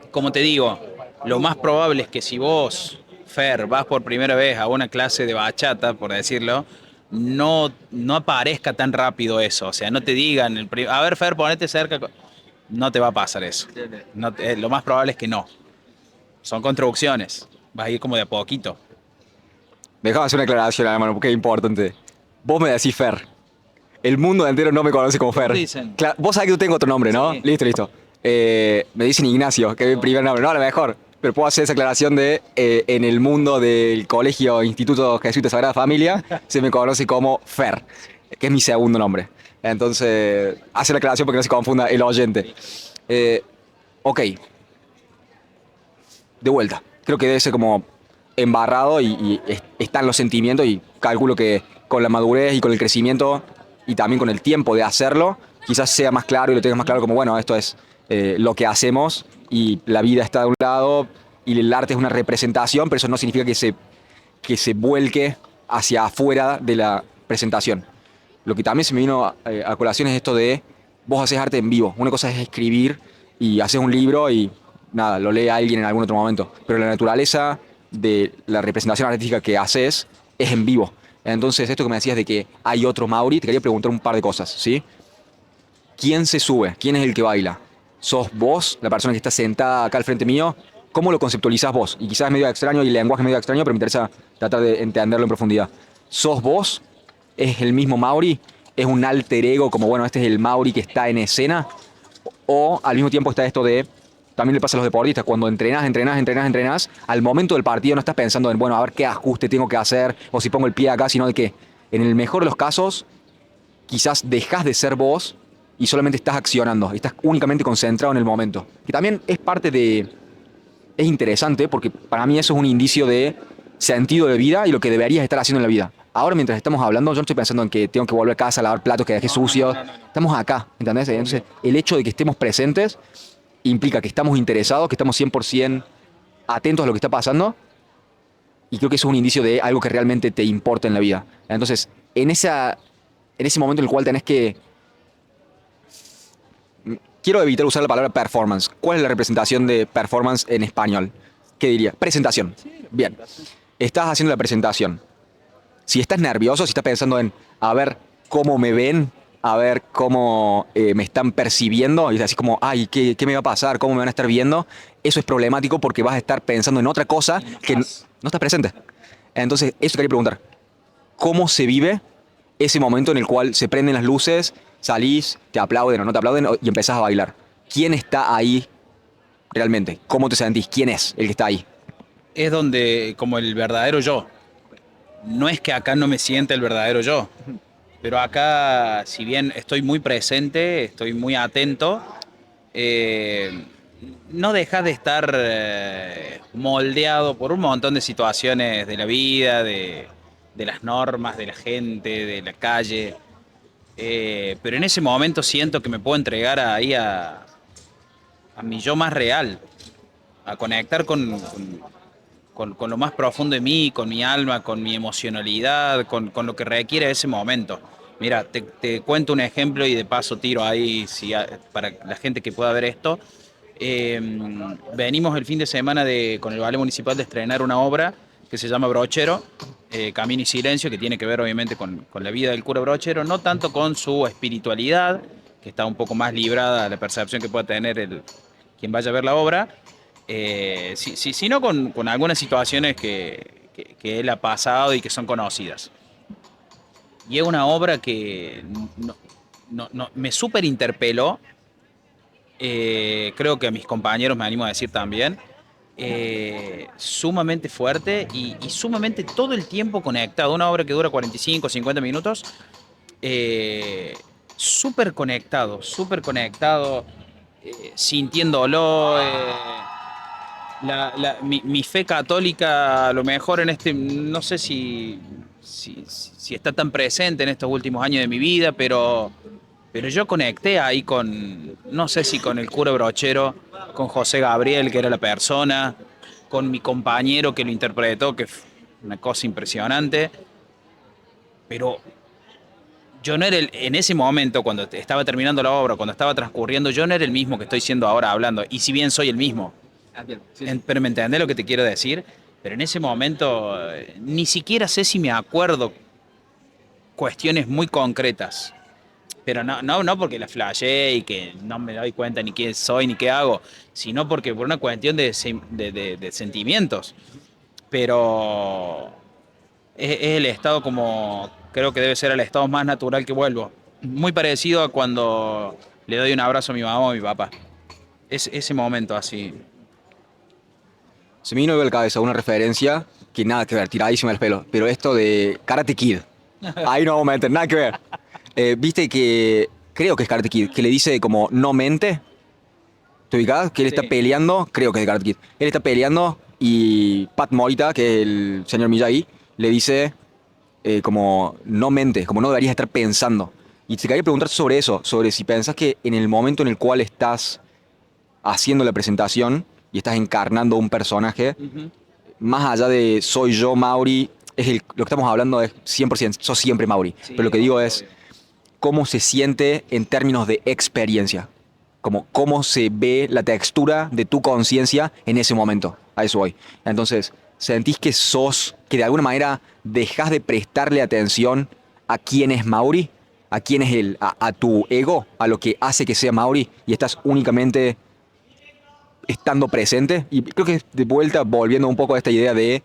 como te digo, lo más probable es que si vos, Fer, vas por primera vez a una clase de bachata, por decirlo, no aparezca tan rápido eso. O sea, no te digan, a ver, Fer, ponete cerca. No te va a pasar eso. No lo más probable es que no. Son construcciones. Vas a ir como de a poquito. Déjame hacer una aclaración, hermano, porque es importante. Vos me decís Fer. El mundo entero no me conoce como ¿Cómo Fer. te dicen? Vos sabés que yo tengo otro nombre, ¿no? Sí. Listo, listo. Me dicen Ignacio, que es mi primer nombre. No, a lo mejor. Pero puedo hacer esa aclaración de en el mundo del colegio Instituto Jesuita Sagrada Familia se me conoce como Fer, que es mi segundo nombre. Entonces, hace la aclaración porque no se confunda el oyente. Ok, de vuelta. Creo que debe ser como embarrado y están los sentimientos y calculo que con la madurez y con el crecimiento y también con el tiempo de hacerlo, quizás sea más claro y lo tengas más claro como, bueno, esto es lo que hacemos y la vida está de un lado y el arte es una representación, pero eso no significa que se vuelque hacia afuera de la presentación. Lo que también se me vino a colación es esto de vos haces arte en vivo. Una cosa es escribir y haces un libro y nada, lo lee alguien en algún otro momento. Pero la naturaleza de la representación artística que haces es en vivo. Entonces, esto que me decías de que hay otro Mauri, te quería preguntar un par de cosas, ¿sí? ¿Quién se sube? ¿Quién es el que baila? ¿Sos vos, la persona que está sentada acá al frente mío? ¿Cómo lo conceptualizás vos? Y quizás es medio extraño y el lenguaje es medio extraño, pero me interesa tratar de entenderlo en profundidad. ¿Sos vos? ¿Es el mismo Mauri? ¿Es un alter ego como, bueno, este es el Mauri que está en escena? ¿O al mismo tiempo está esto de, también le pasa a los deportistas, cuando entrenás, al momento del partido no estás pensando en, bueno, a ver qué ajuste tengo que hacer, o si pongo el pie acá, sino de que en el mejor de los casos, quizás dejás de ser vos y solamente estás accionando, estás únicamente concentrado en el momento. Que también es parte de... Es interesante porque para mí eso es un indicio de sentido de vida y lo que deberías estar haciendo en la vida. Ahora mientras estamos hablando, yo no estoy pensando en que tengo que volver a casa a lavar platos que dejé sucios. Estamos acá, ¿entendés? Entonces, el hecho de que estemos presentes implica que estamos interesados, que estamos 100% atentos a lo que está pasando y creo que eso es un indicio de algo que realmente te importa en la vida. Entonces, en ese momento en el cual tenés que... Quiero evitar usar la palabra performance. ¿Cuál es la representación de performance en español? ¿Qué diría? Presentación. Bien. Estás haciendo la presentación. Si estás nervioso, si estás pensando en a ver cómo me ven, a ver cómo me están percibiendo, y es así como, ay, ¿qué me va a pasar? ¿Cómo me van a estar viendo? Eso es problemático porque vas a estar pensando en otra cosa Y no que estás. no estás presente. Entonces, eso te quería preguntar. ¿Cómo se vive ese momento en el cual se prenden las luces, salís, te aplauden o no te aplauden y empezás a bailar? ¿Quién está ahí realmente? ¿Cómo te sentís? ¿Quién es el que está ahí? Es donde, como el verdadero yo. No es que acá no me sienta el verdadero yo, pero acá, si bien estoy muy presente, estoy muy atento, eh, no dejas de estar moldeado por un montón de situaciones de la vida, de las normas, de la gente, de la calle. Pero en ese momento siento que me puedo entregar ahí a mi yo más real, a conectar con lo más profundo de mí, con mi alma, con mi emocionalidad, con lo que requiere ese momento. Mira, te cuento un ejemplo y de paso tiro ahí para la gente que pueda ver esto. Eh, Venimos el fin de semana con el Ballet Municipal de estrenar una obra que se llama Brochero, Camino y Silencio, que tiene que ver obviamente con la vida del cura Brochero, no tanto con su espiritualidad, que está un poco más librada a la percepción que pueda tener quien vaya a ver la obra, sino con algunas situaciones que él ha pasado y que son conocidas. Y es una obra que me súper interpeló, creo que a mis compañeros me animo a decir también, sumamente fuerte y sumamente todo el tiempo conectado. Una obra que dura 45, 50 minutos, eh, súper conectado, sintiéndolo. Mi fe católica, a lo mejor en no sé si está tan presente en estos últimos años de mi vida, pero yo conecté ahí no sé si con el cura Brochero, con José Gabriel, que era la persona, con mi compañero que lo interpretó, que fue una cosa impresionante, pero yo no era en ese momento, cuando estaba terminando la obra, cuando estaba transcurriendo, yo no era el mismo que estoy siendo ahora hablando, y si bien soy el mismo, Entiendo. Sí, sí. pero me entendés lo que te quiero decir, pero en ese momento ni siquiera sé si me acuerdo cuestiones muy concretas. Pero no porque la flashé y que no me doy cuenta ni quién soy ni qué hago, sino porque por una cuestión de sentimientos. Pero es el estado como creo que debe ser el estado más natural que vuelvo. Muy parecido a cuando le doy un abrazo a mi mamá o a mi papá. Es ese momento así. Se me vino a la cabeza una referencia que nada que ver, tiradísima el pelo, pero esto de Karate Kid. Ahí no vamos a meter, nada que ver. Viste que, creo que es Karate Kid, que le dice como no mente, ¿te ubicás? Que él está Sí. peleando, creo que es de Karate Kid. Él está peleando y Pat Morita, que es el señor Miyagi, le dice como no mente, como no deberías estar pensando. Y te quería preguntar sobre eso, sobre si pensás que en el momento en el cual estás haciendo la presentación y estás encarnando un personaje, Ujú. más allá de soy yo, Mauri, lo que estamos hablando es 100%, sos siempre Mauri. Pero lo Sí, que digo obvio, es obvio. cómo se siente en términos de experiencia. Como cómo se ve la textura de tu conciencia en ese momento. A eso voy. Entonces, ¿sentís que que de alguna manera dejas de prestarle atención a quién es Mauri? ¿A quién es a tu ego? ¿A lo que hace que sea Mauri? Y estás únicamente estando presente. Y creo que de vuelta, volviendo un poco a esta idea de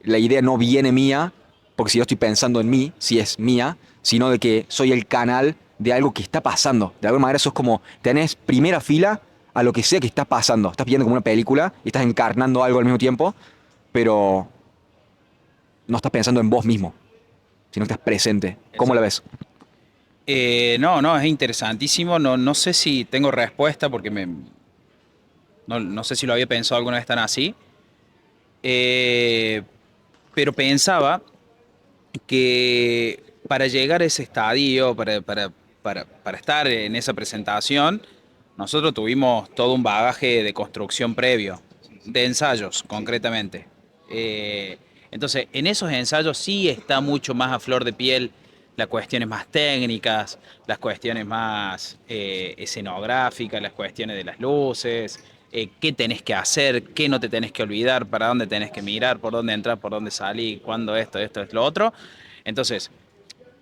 la idea no viene mía, porque si yo estoy pensando en mí, si es mía, sino de que soy el canal de algo que está pasando. De alguna manera eso es como, tenés primera fila a lo que sea que está pasando. Estás viendo como una película y estás encarnando algo al mismo tiempo, pero no estás pensando en vos mismo, sino que estás presente. ¿Cómo la Exacto. ves? No, es interesantísimo. No sé si tengo respuesta porque no sé si lo había pensado alguna vez tan así. Eh, pero pensaba que para llegar a ese estadio, para estar en esa presentación, nosotros tuvimos todo un bagaje de construcción previo, de ensayos concretamente. Eh, entonces, en esos ensayos sí está mucho más a flor de piel las cuestiones más técnicas, las cuestiones más escenográficas, las cuestiones de las luces, qué tenés que hacer, qué no te tenés que olvidar, para dónde tenés que mirar, por dónde entrar, por dónde salir, cuándo esto es lo otro. Entonces,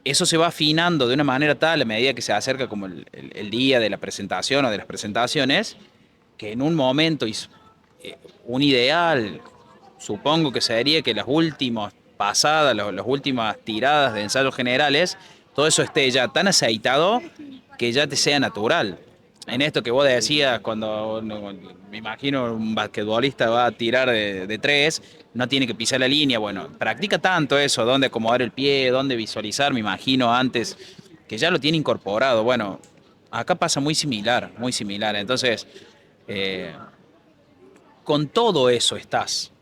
eso se va afinando de una manera tal a medida que se acerca como el día de la presentación o de las presentaciones, que en un momento, un ideal, supongo que sería que las últimas pasadas, las últimas tiradas de ensayos generales, todo eso esté ya tan aceitado que ya te sea natural. En esto que vos decías, cuando me imagino un basquetbolista va a tirar de tres, no tiene que pisar la línea. Bueno, practica tanto eso, dónde acomodar el pie, dónde visualizar, me imagino antes, que ya lo tiene incorporado. Bueno, acá pasa muy similar, muy similar. Entonces, eh, con todo eso estás.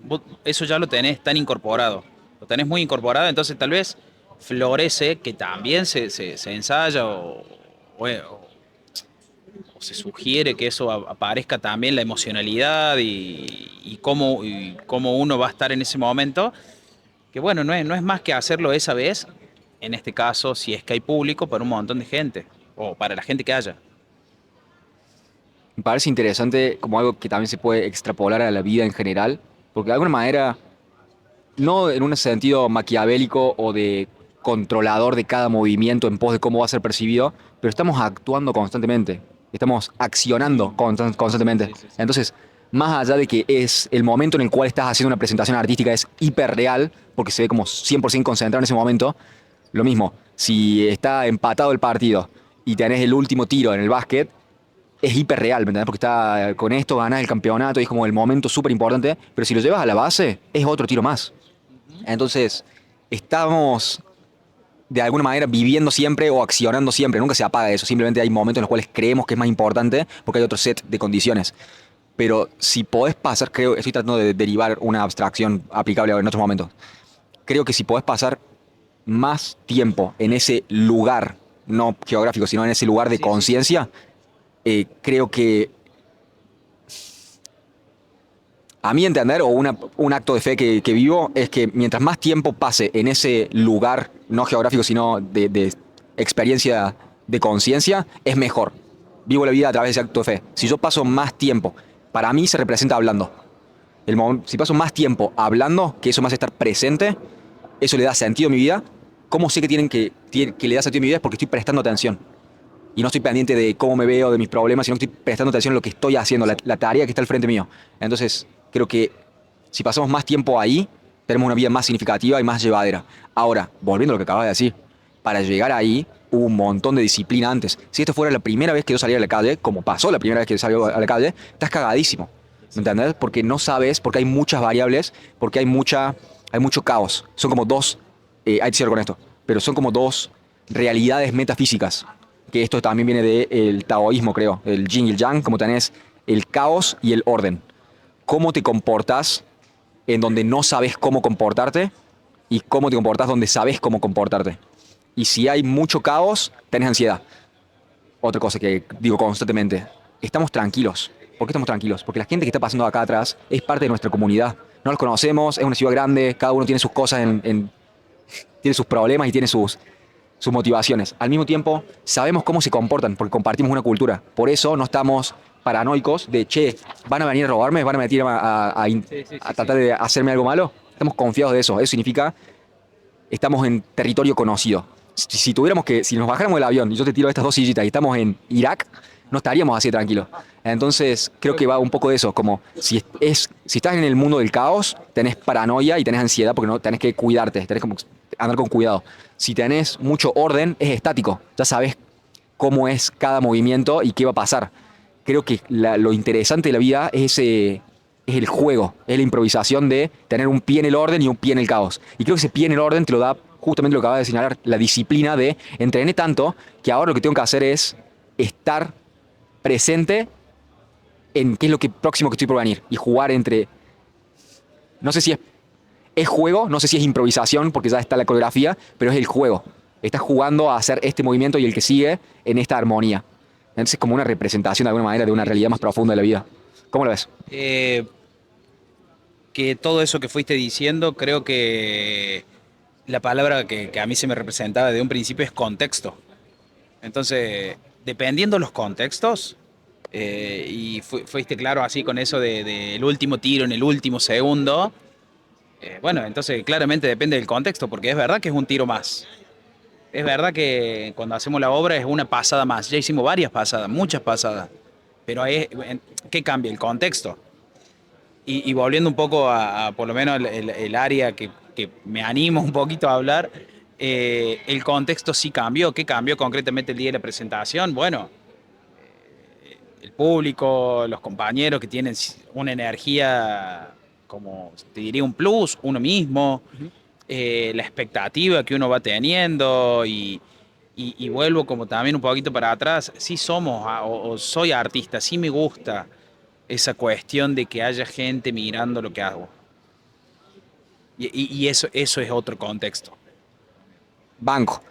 Eso ya lo tenés tan incorporado. Lo tenés muy incorporado, entonces tal vez florece que también se ensaya o se sugiere que eso aparezca también la emocionalidad y cómo uno va a estar en ese momento. Que bueno, no es más que hacerlo esa vez, en este caso, si es que hay público, para un montón de gente o para la gente que haya. Me parece interesante como algo que también se puede extrapolar a la vida en general, porque de alguna manera, no en un sentido maquiavélico o de controlador de cada movimiento en pos de cómo va a ser percibido, pero estamos actuando constantemente, estamos accionando constantemente. Sí, sí, sí. Entonces, más allá de que es el momento en el cual estás haciendo una presentación artística es hiperreal, porque se ve como 100% concentrado en ese momento, lo mismo, si está empatado el partido y tenés el último tiro en el básquet, es hiperreal, ¿me entendés? Porque está con esto, ganás el campeonato y es como el momento súper importante, pero si lo llevas a la base, es otro tiro más. Entonces, estamos de alguna manera viviendo siempre o accionando siempre, nunca se apaga eso, simplemente hay momentos en los cuales creemos que es más importante porque hay otro set de condiciones. Pero si podés pasar, creo, estoy tratando de derivar una abstracción aplicable en otros momentos. Creo que si podés pasar más tiempo en ese lugar, no geográfico, sino en ese lugar de Sí, sí, sí. conciencia, creo que a mi entender, o un acto de fe que vivo, es que mientras más tiempo pase en ese lugar, no geográfico, sino de experiencia de conciencia, es mejor. Vivo la vida a través de ese acto de fe. Si yo paso más tiempo, para mí se representa hablando. Si paso más tiempo hablando, que eso me hace estar presente, eso le da sentido a mi vida. ¿Cómo sé que, que le da sentido a mi vida? Es porque estoy prestando atención. Y no estoy pendiente de cómo me veo, de mis problemas, sino que estoy prestando atención a lo que estoy haciendo, la tarea que está al frente mío. Entonces, creo que si pasamos más tiempo ahí, tenemos una vida más significativa y más llevadera. Ahora, volviendo a lo que acabas de decir, para llegar ahí hubo un montón de disciplina antes. Si esto fuera la primera vez que yo salía a la calle, como pasó la primera vez que yo salí a la calle, estás cagadísimo. ¿Me entendés? Porque no sabes, porque hay muchas variables, porque hay mucho caos. Son como dos, hay que ser con esto, pero son como dos realidades metafísicas que esto también viene del taoísmo, creo, el yin y el yang, como tenés el caos y el orden. Cómo te comportás en donde no sabes cómo comportarte y cómo te comportás donde sabes cómo comportarte. Y si hay mucho caos, tenés ansiedad. Otra cosa que digo constantemente, estamos tranquilos. ¿Por qué estamos tranquilos? Porque la gente que está pasando acá atrás es parte de nuestra comunidad. No los conocemos, es una ciudad grande, cada uno tiene sus cosas, tiene sus problemas y tiene sus motivaciones. Al mismo tiempo, sabemos cómo se comportan porque compartimos una cultura. Por eso no estamos paranoicos de, che, van a venir a robarme, van a venir Sí, sí, a sí, sí. tratar de hacerme algo malo. Estamos confiados de eso. Eso significa, estamos en territorio conocido. Si nos bajáramos del avión y yo te tiro estas dos sillitas y estamos en Irak, no estaríamos así tranquilos. Entonces, creo que va un poco de eso, como si estás en el mundo del caos, tenés paranoia y tenés ansiedad porque no tenés que cuidarte, tenés como andar con cuidado. Si tenés mucho orden, es estático, ya sabes cómo es cada movimiento y qué va a pasar. Creo que lo interesante de la vida es el juego, es la improvisación de tener un pie en el orden y un pie en el caos. Y creo que ese pie en el orden te lo da justamente lo que acaba de señalar, la disciplina de entrené tanto que ahora lo que tengo que hacer es estar presente en qué es lo que próximo que estoy por venir y jugar entre, no sé si es juego, no sé si es improvisación porque ya está la coreografía, pero es el juego. Estás jugando a hacer este movimiento y el que sigue en esta armonía. Entonces es como una representación de alguna manera de una Sí, sí, realidad más sí. profunda de la vida. ¿Cómo lo ves? Eh, que todo eso que fuiste diciendo, creo que la palabra que a mí se me representaba de un principio es contexto. Entonces, dependiendo los contextos, y fuiste claro así con eso del último tiro en el último segundo, Bueno, entonces claramente depende del contexto, porque es verdad que es un tiro más. Es verdad que cuando hacemos la obra es una pasada más. Ya hicimos varias pasadas, muchas pasadas. Pero ¿qué cambia? El contexto. Y volviendo un poco por lo menos el área que me animo un poquito a hablar, el contexto sí cambió. ¿Qué cambió concretamente el día de la presentación? Bueno, el público, los compañeros que tienen una energía, como te diría, un plus, uno mismo, la expectativa que uno va teniendo y vuelvo como también un poquito para atrás, sí somos o soy artista, sí me gusta esa cuestión de que haya gente mirando lo que hago. Y eso es otro contexto. Banco.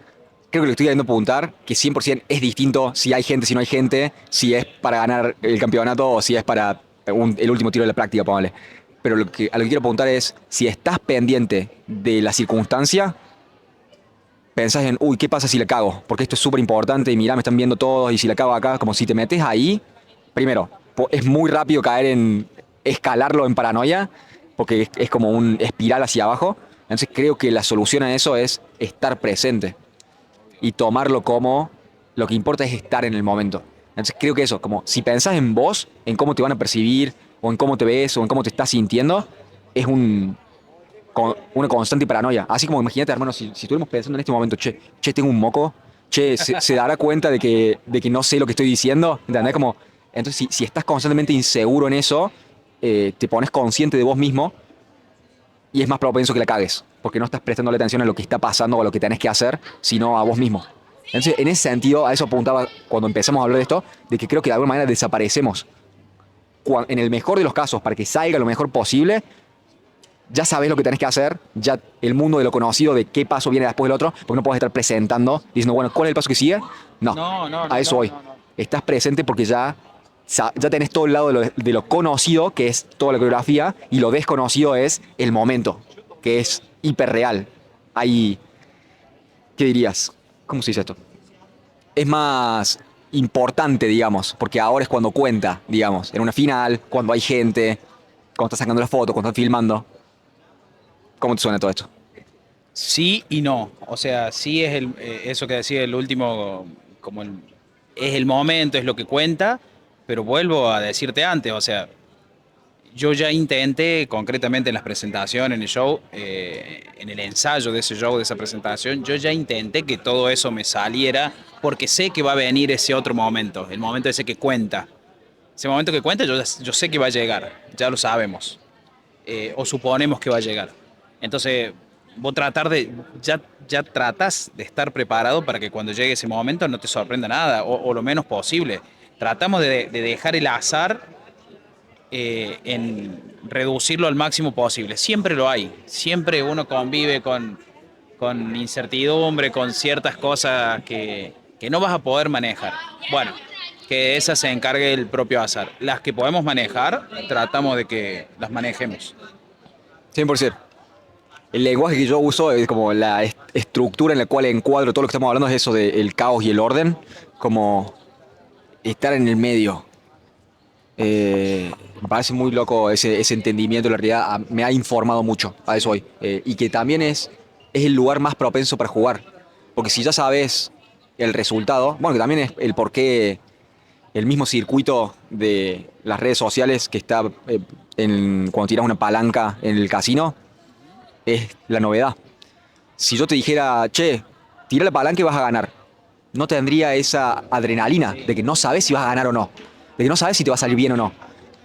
Creo que lo estoy queriendo apuntar, que 100% es distinto si hay gente, si no hay gente, si es para ganar el campeonato o si es para el último tiro de la práctica, póngale. Pero a lo que quiero apuntar es, si estás pendiente de la circunstancia, pensás en, uy, ¿qué pasa si la cago? Porque esto es súper importante y mirá, me están viendo todos y si la cago acá, como si te metes ahí, primero, es muy rápido caer en escalarlo en paranoia, porque es como un espiral hacia abajo. Entonces creo que la solución a eso es estar presente y tomarlo como lo que importa es estar en el momento. Entonces creo que eso, como si pensás en vos, en cómo te van a percibir, o en cómo te ves, o en cómo te estás sintiendo, es una constante paranoia. Así como imagínate, hermano, si estuviéramos pensando en este momento, che, tengo un moco, che, se dará cuenta de que no sé lo que estoy diciendo, ¿entendés? Como, entonces, si estás constantemente inseguro en eso, te pones consciente de vos mismo y es más propenso que la cagues, porque no estás prestando atención a lo que está pasando o a lo que tenés que hacer, sino a vos mismo. Entonces, en ese sentido, a eso apuntaba cuando empezamos a hablar de esto, de que creo que de alguna manera desaparecemos. En el mejor de los casos, para que salga lo mejor posible, ya sabes lo que tenés que hacer, ya el mundo de lo conocido, de qué paso viene después del otro, porque no puedes estar presentando, diciendo, bueno, ¿cuál es el paso que sigue? No, No, no, a no, eso no, voy. no, no. Estás presente porque ya tenés todo el lado de lo conocido, que es toda la coreografía, y lo desconocido es el momento, que es hiperreal. Hay, ¿qué dirías? ¿Cómo se dice esto? Es más importante, digamos, porque ahora es cuando cuenta, digamos, en una final, cuando hay gente, cuando estás sacando la foto, cuando estás filmando. ¿Cómo te suena todo esto? Sí y no. O sea, sí es eso que decía el último, como es el momento, es lo que cuenta, pero vuelvo a decirte antes, o sea, yo ya intenté concretamente en las presentaciones, en el show, en el ensayo de ese show, de esa presentación, yo ya intenté que todo eso me saliera porque sé que va a venir ese otro momento, el momento ese que cuenta. Ese momento que cuenta, yo sé que va a llegar, ya lo sabemos, o suponemos que va a llegar. Entonces, vos ya tratas de estar preparado para que cuando llegue ese momento no te sorprenda nada, o lo menos posible. Tratamos de dejar el azar en reducirlo al máximo posible. Siempre lo hay, siempre uno convive con incertidumbre, con ciertas cosas que no vas a poder manejar. Bueno, que de esas se encargue el propio azar. Las que podemos manejar, tratamos de que las manejemos. 100%. El lenguaje que yo uso es como la estructura en la cual encuadro todo lo que estamos hablando es eso del caos y el orden, como estar en el medio. Me parece muy loco ese entendimiento de la realidad. Me ha informado mucho a eso hoy. Y que también es el lugar más propenso para jugar. Porque si ya sabes el resultado, bueno, que también es el por qué el mismo circuito de las redes sociales que está cuando tiras una palanca en el casino, es la novedad. Si yo te dijera, che, tira la palanca y vas a ganar, no tendría esa adrenalina de que no sabes si vas a ganar o no, de que no sabes si te va a salir bien o no.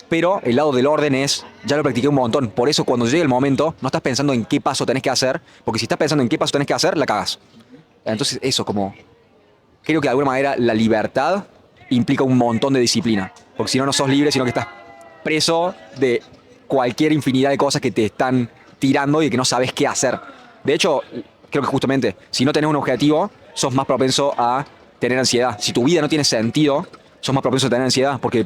Pero el lado del orden es, ya lo practiqué un montón, por eso cuando llegue el momento no estás pensando en qué paso tenés que hacer, porque si estás pensando en qué paso tenés que hacer, la cagas. Entonces eso, como, creo que de alguna manera la libertad implica un montón de disciplina, porque si no, no sos libre, sino que estás preso de cualquier infinidad de cosas que te están tirando y que no sabes qué hacer. De hecho, creo que justamente, si no tenés un objetivo, sos más propenso a tener ansiedad. Si tu vida no tiene sentido, sos más propenso a tener ansiedad, porque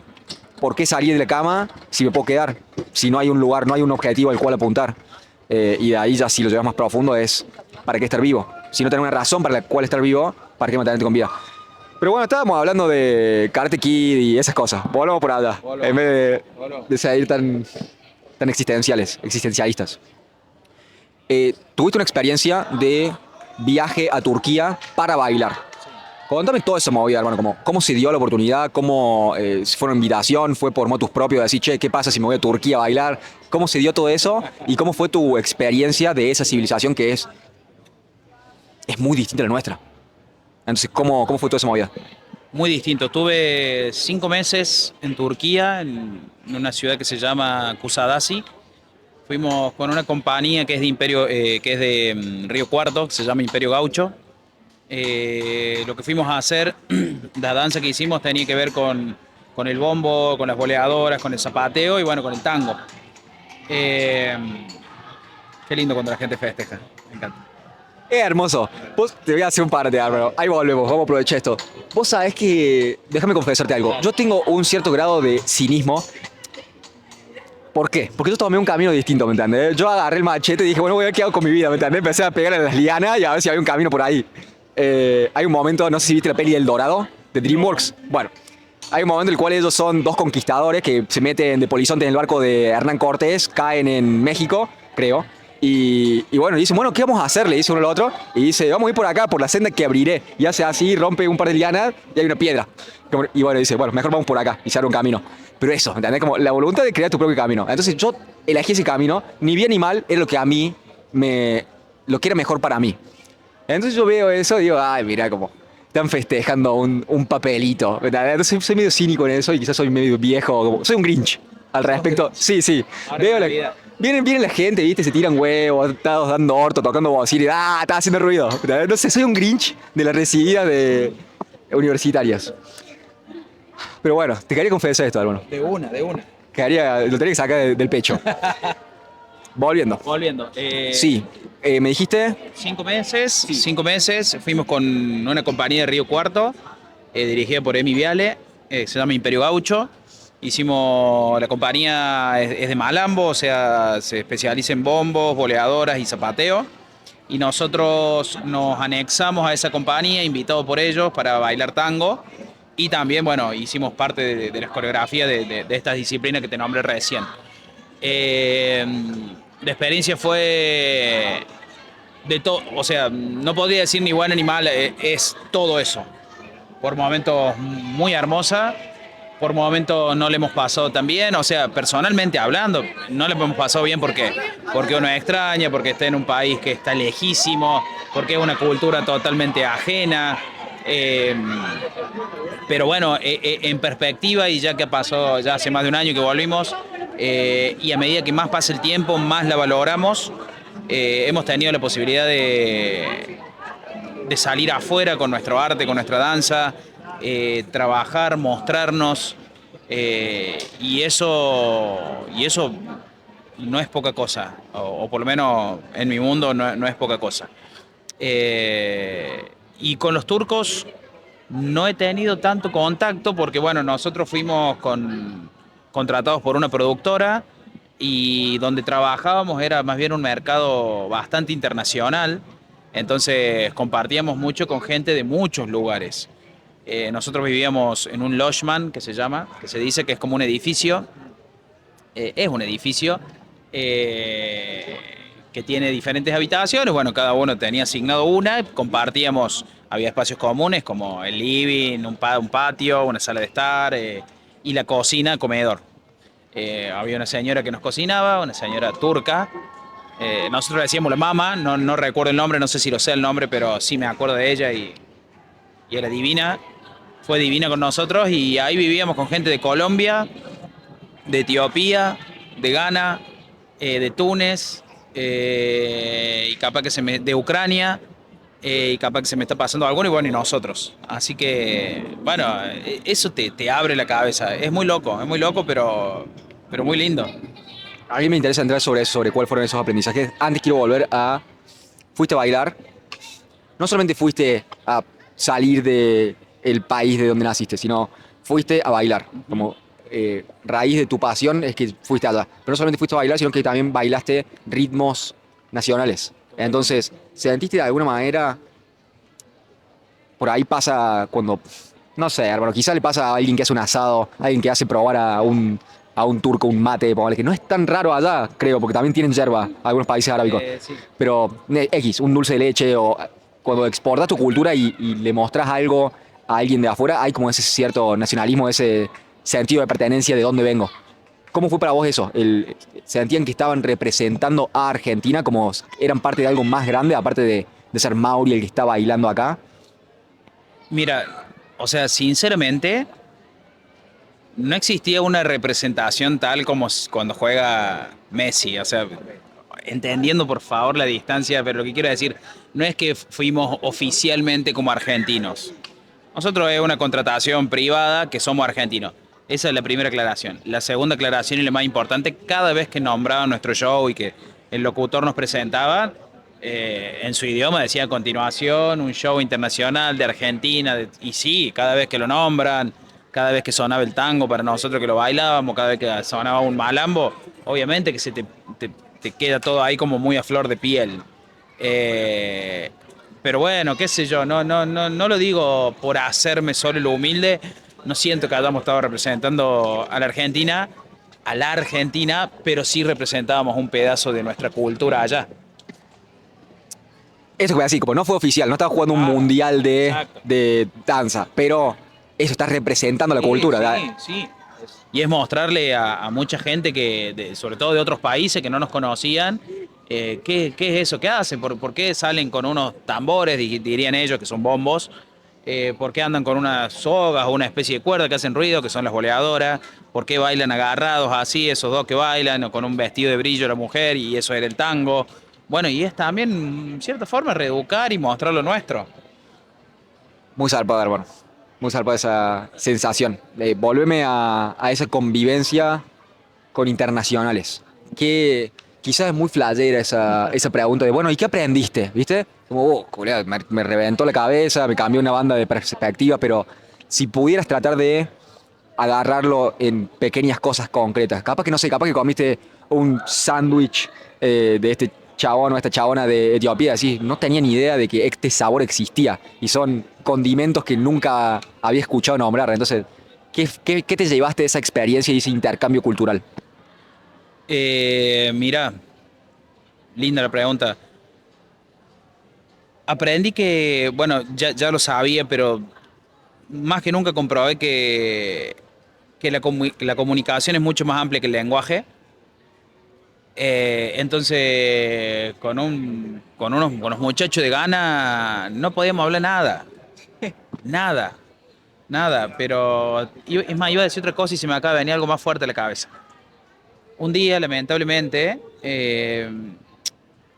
¿por qué salir de la cama si me puedo quedar? Si no hay un lugar, no hay un objetivo al cual apuntar. Y de ahí ya si lo llevas más profundo es, ¿para qué estar vivo? Si no tenés una razón para la cual estar vivo, ¿para qué mantenerte con vida? Pero bueno, estábamos hablando de Karate Kid y esas cosas. Volvamos por allá, en vez de seguir tan existencialistas. tuviste una experiencia de viaje a Turquía para bailar. Contame toda esa movida, hermano, como, cómo se dio la oportunidad, cómo fue una invitación, fue por motus propios, de decir, che, ¿qué pasa si me voy a Turquía a bailar? ¿Cómo se dio todo eso? Y cómo fue tu experiencia de esa civilización que es muy distinta a la nuestra. Entonces, ¿cómo fue toda esa movida? Muy distinto. Tuve 5 meses en Turquía, en una ciudad que se llama Kusadasi. Fuimos con una compañía que es de Río Cuarto, que se llama Imperio Gaucho. Lo que fuimos a hacer, la danza que hicimos tenía que ver con el bombo, con las boleadoras, con el zapateo y bueno, con el tango. Eh, Qué lindo cuando la gente festeja, me encanta. Es hermoso. Vos, te voy a hacer un par de hermano. Ahí volvemos, vamos a aprovechar esto. Vos sabés que, déjame confesarte algo, yo tengo un cierto grado de cinismo. ¿Por qué? Porque yo tomé un camino distinto, ¿me entendés? Yo agarré el machete y dije, bueno, voy a ver qué hago con mi vida, ¿me entendés? Empecé a pegar a las lianas y a ver si había un camino por ahí. Hay un momento, no sé si viste la peli El Dorado, de DreamWorks. Bueno, hay un momento en el cual ellos son dos conquistadores que se meten de polizonte en el barco de Hernán Cortés, caen en México, creo. Y bueno, dicen, bueno, ¿qué vamos a hacer? Le dice uno al otro. Y dice, vamos a ir por acá, por la senda que abriré. Y hace así, rompe un par de lianas y hay una piedra. Y bueno, dice, bueno, mejor vamos por acá y se abre un camino. Pero eso, ¿entendés? Como la voluntad de crear tu propio camino. Entonces yo elegí ese camino, ni bien ni mal, era lo que a mí lo que era mejor para mí. Entonces yo veo eso y digo, ay, mira cómo están festejando un papelito. ¿Verdad? Entonces soy medio cínico en eso y quizás soy medio viejo. Soy un Grinch al respecto. Sí, sí. Veo viene la gente, ¿viste? Se tiran huevos, todos dando orto, tocando bocina y está haciendo ruido. ¿Verdad? No sé, soy un Grinch de las resididas de universitarias. Pero bueno, te quería confesar esto, hermano. De una. Lo tenía que sacar del pecho. Volviendo. Volviendo. Sí, me dijiste. 5 meses, 5 meses, fuimos con una compañía de Río Cuarto, dirigida por Emi Viale, se llama Imperio Gaucho. La compañía es de Malambo, o sea, se especializa en bombos, boleadoras y zapateo. Y nosotros nos anexamos a esa compañía, invitados por ellos para bailar tango. Y también, bueno, hicimos parte de las coreografías de estas disciplinas que te nombré recién. La experiencia fue de todo, o sea, no podría decir ni buena ni mala, es todo eso. Por momentos muy hermosa, por momentos no le hemos pasado tan bien, o sea, personalmente hablando, no le hemos pasado bien porque uno extraña, porque está en un país que está lejísimo, porque es una cultura totalmente ajena. Pero bueno, en perspectiva, y ya que pasó, ya hace más de un año que volvimos, y a medida que más pasa el tiempo, más la valoramos. Hemos tenido la posibilidad de salir afuera con nuestro arte, con nuestra danza, trabajar, mostrarnos, y eso no es poca cosa, o por lo menos en mi mundo no es poca cosa. Y con los turcos no he tenido tanto contacto porque, bueno, nosotros fuimos contratados por una productora y donde trabajábamos era más bien un mercado bastante internacional, entonces compartíamos mucho con gente de muchos lugares. Nosotros vivíamos en un lodgman que se dice que es como un edificio, es un edificio que tiene diferentes habitaciones, bueno, cada uno tenía asignado una, compartíamos, había espacios comunes como el living, un patio, una sala de estar y la cocina, comedor. Había una señora que nos cocinaba, una señora turca. Nosotros le decíamos la mama, no recuerdo el nombre, no sé si lo sé el nombre, pero sí me acuerdo de ella y era divina. Fue divina con nosotros y ahí vivíamos con gente de Colombia, de Etiopía, de Ghana, de Túnez, y capaz que de Ucrania, y capaz que se me está pasando alguno, y bueno, y nosotros. Así que, bueno, eso te abre la cabeza. Es muy loco, pero muy lindo. A mí me interesa entrar sobre eso, sobre cuáles fueron esos aprendizajes. Antes quiero volver a... Fuiste a bailar. No solamente fuiste a salir del país de donde naciste, sino fuiste a bailar. Como raíz de tu pasión es que fuiste allá. Pero no solamente fuiste a bailar, sino que también bailaste ritmos nacionales. Entonces, ¿sentiste de alguna manera... Por ahí pasa cuando... No sé, hermano, quizá le pasa a alguien que hace un asado, a alguien que hace probar a un a un turco un mate, ponele, que no es tan raro allá, creo, porque también tienen yerba, algunos países arábicos. Sí. Pero X, un dulce de leche o cuando exportas tu cultura y le mostras algo a alguien de afuera, hay como ese cierto nacionalismo, ese sentido de pertenencia de dónde vengo. ¿Cómo fue para vos eso? ¿Sentían que estaban representando a Argentina como eran parte de algo más grande, aparte de ser Mauri el que está bailando acá? Mira, o sea, sinceramente, no existía una representación tal como cuando juega Messi. O sea, entendiendo por favor la distancia, pero lo que quiero decir, no es que fuimos oficialmente como argentinos. Nosotros es una contratación privada que somos argentinos. Esa es la primera aclaración. La segunda aclaración y la más importante, cada vez que nombraban nuestro show y que el locutor nos presentaba, en su idioma decía a continuación un show internacional de Argentina. Y sí, cada vez que lo nombran, cada vez que sonaba el tango para nosotros que lo bailábamos, cada vez que sonaba un malambo, obviamente que te queda todo ahí como muy a flor de piel. Eh, pero bueno, qué sé yo, no lo digo por hacerme solo lo humilde. No siento que hayamos estado representando a la Argentina, pero sí representábamos un pedazo de nuestra cultura allá. Eso fue así, como no fue oficial, no estaba jugando un Claro, mundial exacto. de danza, pero eso está representando la cultura. Sí, sí. Y es mostrarle a mucha gente que, sobre todo de otros países que no nos conocían, qué es eso, qué hacen, por qué salen con unos tambores, dirían ellos, que son bombos, por qué andan con unas sogas o una especie de cuerda que hacen ruido, que son las boleadoras, por qué bailan agarrados así, esos dos que bailan, o con un vestido de brillo la mujer, y eso era el tango. Bueno, y es también, en cierta forma, reeducar y mostrar lo nuestro. Muy zarpada, hermano. Muy zarpada esa sensación. Volveme a esa convivencia con internacionales. Que quizás es muy flayera esa pregunta de, bueno, ¿y qué aprendiste? ¿Viste? Como, colega, me reventó la cabeza, me cambió una banda de perspectiva, pero si pudieras tratar de agarrarlo en pequeñas cosas concretas. Capaz que no sé, capaz que comiste un sándwich de este chabón o esta chabona de Etiopía, así, no tenía ni idea de que este sabor existía y son condimentos que nunca había escuchado nombrar. Entonces, ¿qué te llevaste de esa experiencia y ese intercambio cultural? Mira, linda la pregunta. Aprendí que, bueno, ya lo sabía, pero más que nunca comprobé que la comunicación es mucho más amplia que el lenguaje. Entonces, con los muchachos de Ghana no podíamos hablar nada, nada, nada. Pero, es más, iba a decir otra cosa y se me acaba de venir algo más fuerte a la cabeza. Un día, lamentablemente,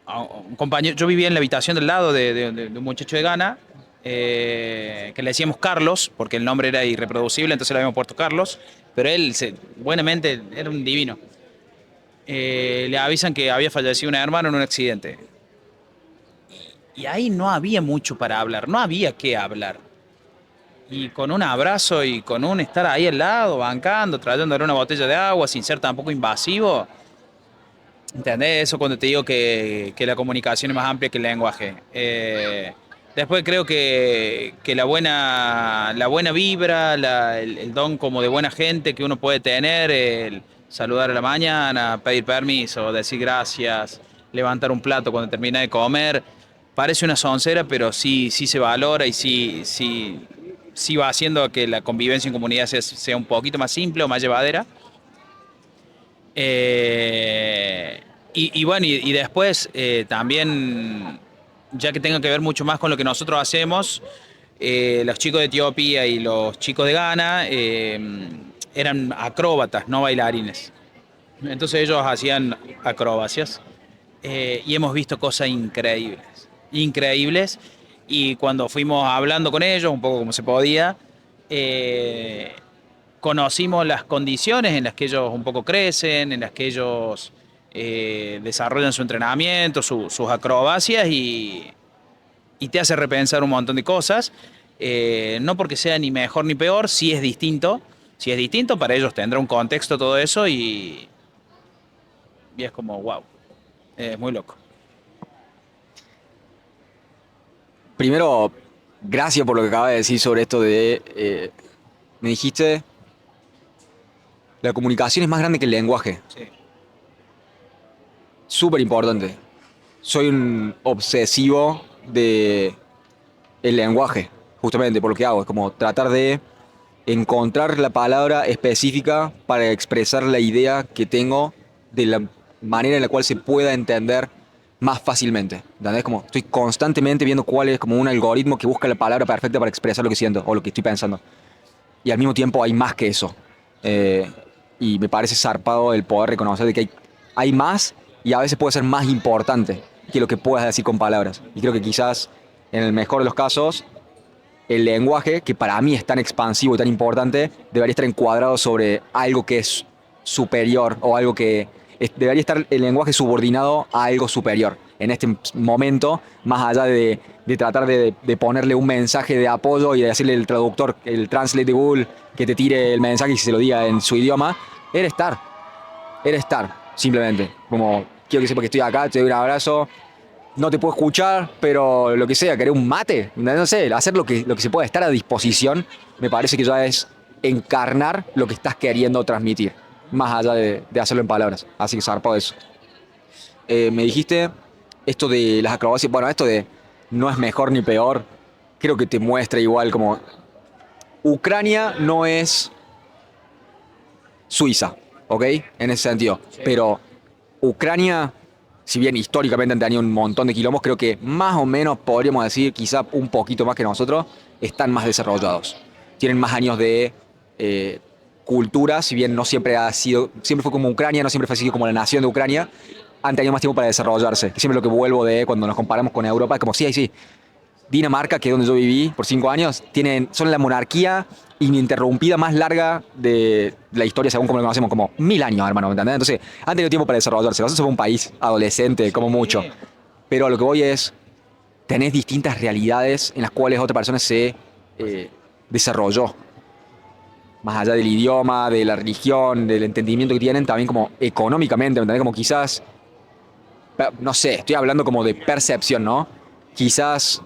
un compañero, yo vivía en la habitación del lado de un muchacho de Ghana, que le decíamos Carlos, porque el nombre era irreproducible, entonces le habíamos puesto Carlos, pero él, buenamente, era un divino. Le avisan que había fallecido una hermana en un accidente. Y ahí no había mucho para hablar, no había qué hablar. Y con un abrazo y con un estar ahí al lado, bancando, trayéndole una botella de agua sin ser tampoco invasivo, ¿entendés? Eso cuando te digo que la comunicación es más amplia que el lenguaje. Después creo que la buena vibra, el don como de buena gente que uno puede tener, el saludar a la mañana, pedir permiso, decir gracias, levantar un plato cuando termina de comer, parece una soncera, pero sí se valora y sí va haciendo que la convivencia en comunidad sea un poquito más simple o más llevadera. Y bueno, y después también, ya que tenga que ver mucho más con lo que nosotros hacemos, los chicos de Etiopía y los chicos de Ghana eran acróbatas, no bailarines. Entonces ellos hacían acrobacias y hemos visto cosas increíbles, increíbles. Y cuando fuimos hablando con ellos, un poco como se podía, eh, conocimos las condiciones en las que ellos un poco crecen, en las que ellos desarrollan su entrenamiento, sus acrobacias y te hace repensar un montón de cosas. No porque sea ni mejor ni peor, si es distinto. Si es distinto, para ellos tendrá un contexto todo eso y es como, wow, es muy loco. Primero, gracias por lo que acabas de decir sobre esto de... me dijiste La comunicación es más grande que el lenguaje. Sí. Súper importante. Soy un obsesivo de el lenguaje, justamente por lo que hago. Es como tratar de encontrar la palabra específica para expresar la idea que tengo de la manera en la cual se pueda entender más fácilmente. ¿Entendés? Como estoy constantemente viendo cuál es como un algoritmo que busca la palabra perfecta para expresar lo que siento o lo que estoy pensando. Y al mismo tiempo hay más que eso. Eh, y me parece zarpado el poder reconocer de que hay más y a veces puede ser más importante que lo que puedas decir con palabras. Y creo que quizás, en el mejor de los casos, el lenguaje, que para mí es tan expansivo y tan importante, debería estar encuadrado sobre algo que es superior o algo que debería estar el lenguaje subordinado a algo superior. En este momento, más allá de tratar de ponerle un mensaje de apoyo y de decirle al traductor, el translate de Google, que te tire el mensaje y se lo diga en su idioma, era estar, simplemente. Como, quiero que sepa que estoy acá, te doy un abrazo, no te puedo escuchar, pero lo que sea, querer un mate, no sé, hacer lo que se pueda, estar a disposición, me parece que ya es encarnar lo que estás queriendo transmitir, más allá de hacerlo en palabras. Así que zarpado eso. Me dijiste esto de las acrobacias, bueno, esto de no es mejor ni peor, creo que te muestra igual como Ucrania no es Suiza, ¿ok? En ese sentido, pero Ucrania, si bien históricamente han tenido un montón de quilombos, creo que más o menos podríamos decir, quizá un poquito más que nosotros, están más desarrollados. Tienen más años de eh, cultura, si bien no siempre ha sido, siempre fue como Ucrania, no siempre fue así como la nación de Ucrania, han tenido más tiempo para desarrollarse. Que siempre lo que vuelvo de cuando nos comparamos con Europa es como, sí, sí, Dinamarca, que es donde yo viví por 5 años, son la monarquía ininterrumpida más larga de la historia, según como lo conocemos, como 1000 años, hermano, ¿me entendés? Entonces, han tenido tiempo para desarrollarse. Nosotros somos un país adolescente, como mucho. Sí. Pero a lo que voy es, tenés distintas realidades en las cuales otra persona se desarrolló. Más allá del idioma, de la religión, del entendimiento que tienen, también como económicamente, ¿me entendés? Como quizás no sé, estoy hablando como de percepción, ¿no? Quizás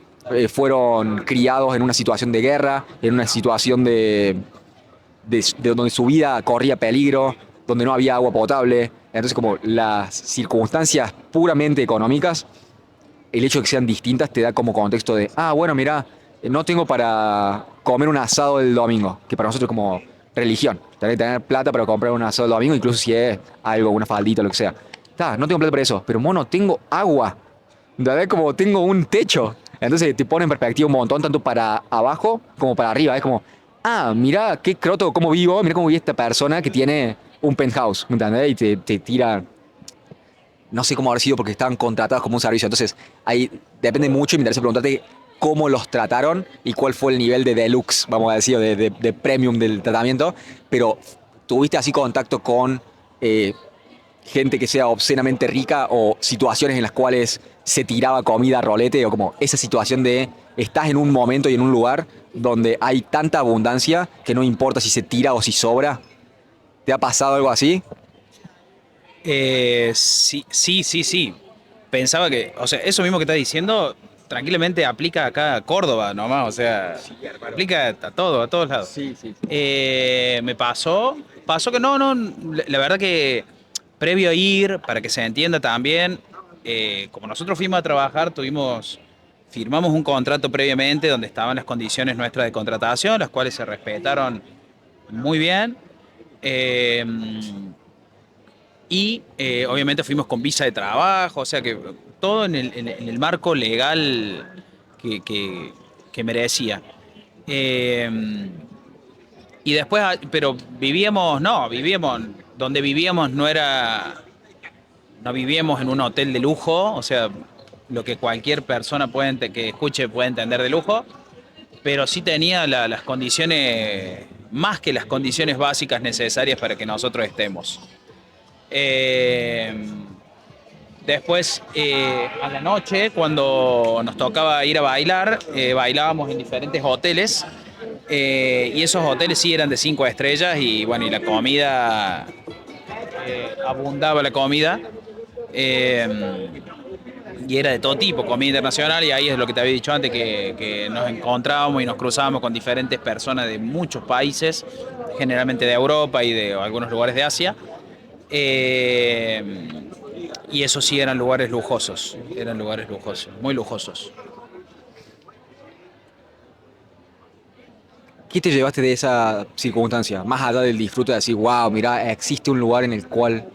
fueron criados en una situación de guerra, en una situación de donde su vida corría peligro, donde no había agua potable. Entonces, como las circunstancias puramente económicas, el hecho de que sean distintas te da como contexto de, ah, bueno, mira, no tengo para comer un asado el domingo, que para nosotros es como religión. Tenés que tener plata para comprar un asado el domingo, incluso si es algo, una faldita, lo que sea. No tengo plata para eso, pero mono, tengo agua. ¿Entendés? Como tengo un techo. Entonces te pone en perspectiva un montón, tanto para abajo como para arriba. Es como, ah, mira qué croto, cómo vivo, mira cómo vive esta persona que tiene un penthouse, ¿me entendés? Y te tira, no sé cómo haber sido porque estaban contratados como un servicio. Entonces, ahí depende mucho y me interesa preguntarte cómo los trataron y cuál fue el nivel de deluxe, vamos a decir, de premium del tratamiento. Pero, ¿tuviste así contacto con eh, gente que sea obscenamente rica o situaciones en las cuales se tiraba comida a rolete o como esa situación de estás en un momento y en un lugar donde hay tanta abundancia que no importa si se tira o si sobra? ¿Te ha pasado algo así? Sí, sí, sí, sí. Pensaba que, o sea, eso mismo que estás diciendo, tranquilamente aplica acá a Córdoba nomás, o sea, aplica a todo, a todos lados. Sí, sí. Me pasó que no, no, la verdad que previo a ir, para que se entienda también, como nosotros fuimos a trabajar, firmamos un contrato previamente donde estaban las condiciones nuestras de contratación, las cuales se respetaron muy bien. Eh, Obviamente fuimos con visa de trabajo, o sea que todo en el marco legal que merecía. Eh, y después, pero donde vivíamos no vivíamos en un hotel de lujo, o sea, lo que cualquier persona que escuche puede entender de lujo, pero sí tenía las condiciones, más que las condiciones básicas necesarias para que nosotros estemos. Eh, Después, a la noche, cuando nos tocaba ir a bailar, bailábamos en diferentes hoteles. Y esos hoteles sí eran de 5 estrellas y bueno, y la comida, abundaba la comida. Eh, y era de todo tipo, comida internacional, y ahí es lo que te había dicho antes, que nos encontrábamos y nos cruzábamos con diferentes personas de muchos países, generalmente de Europa y de algunos lugares de Asia. Eh, y eso sí eran lugares lujosos, muy lujosos. ¿Qué te llevaste de esa circunstancia? Más allá del disfrute de decir, wow, mira, existe un lugar en el cual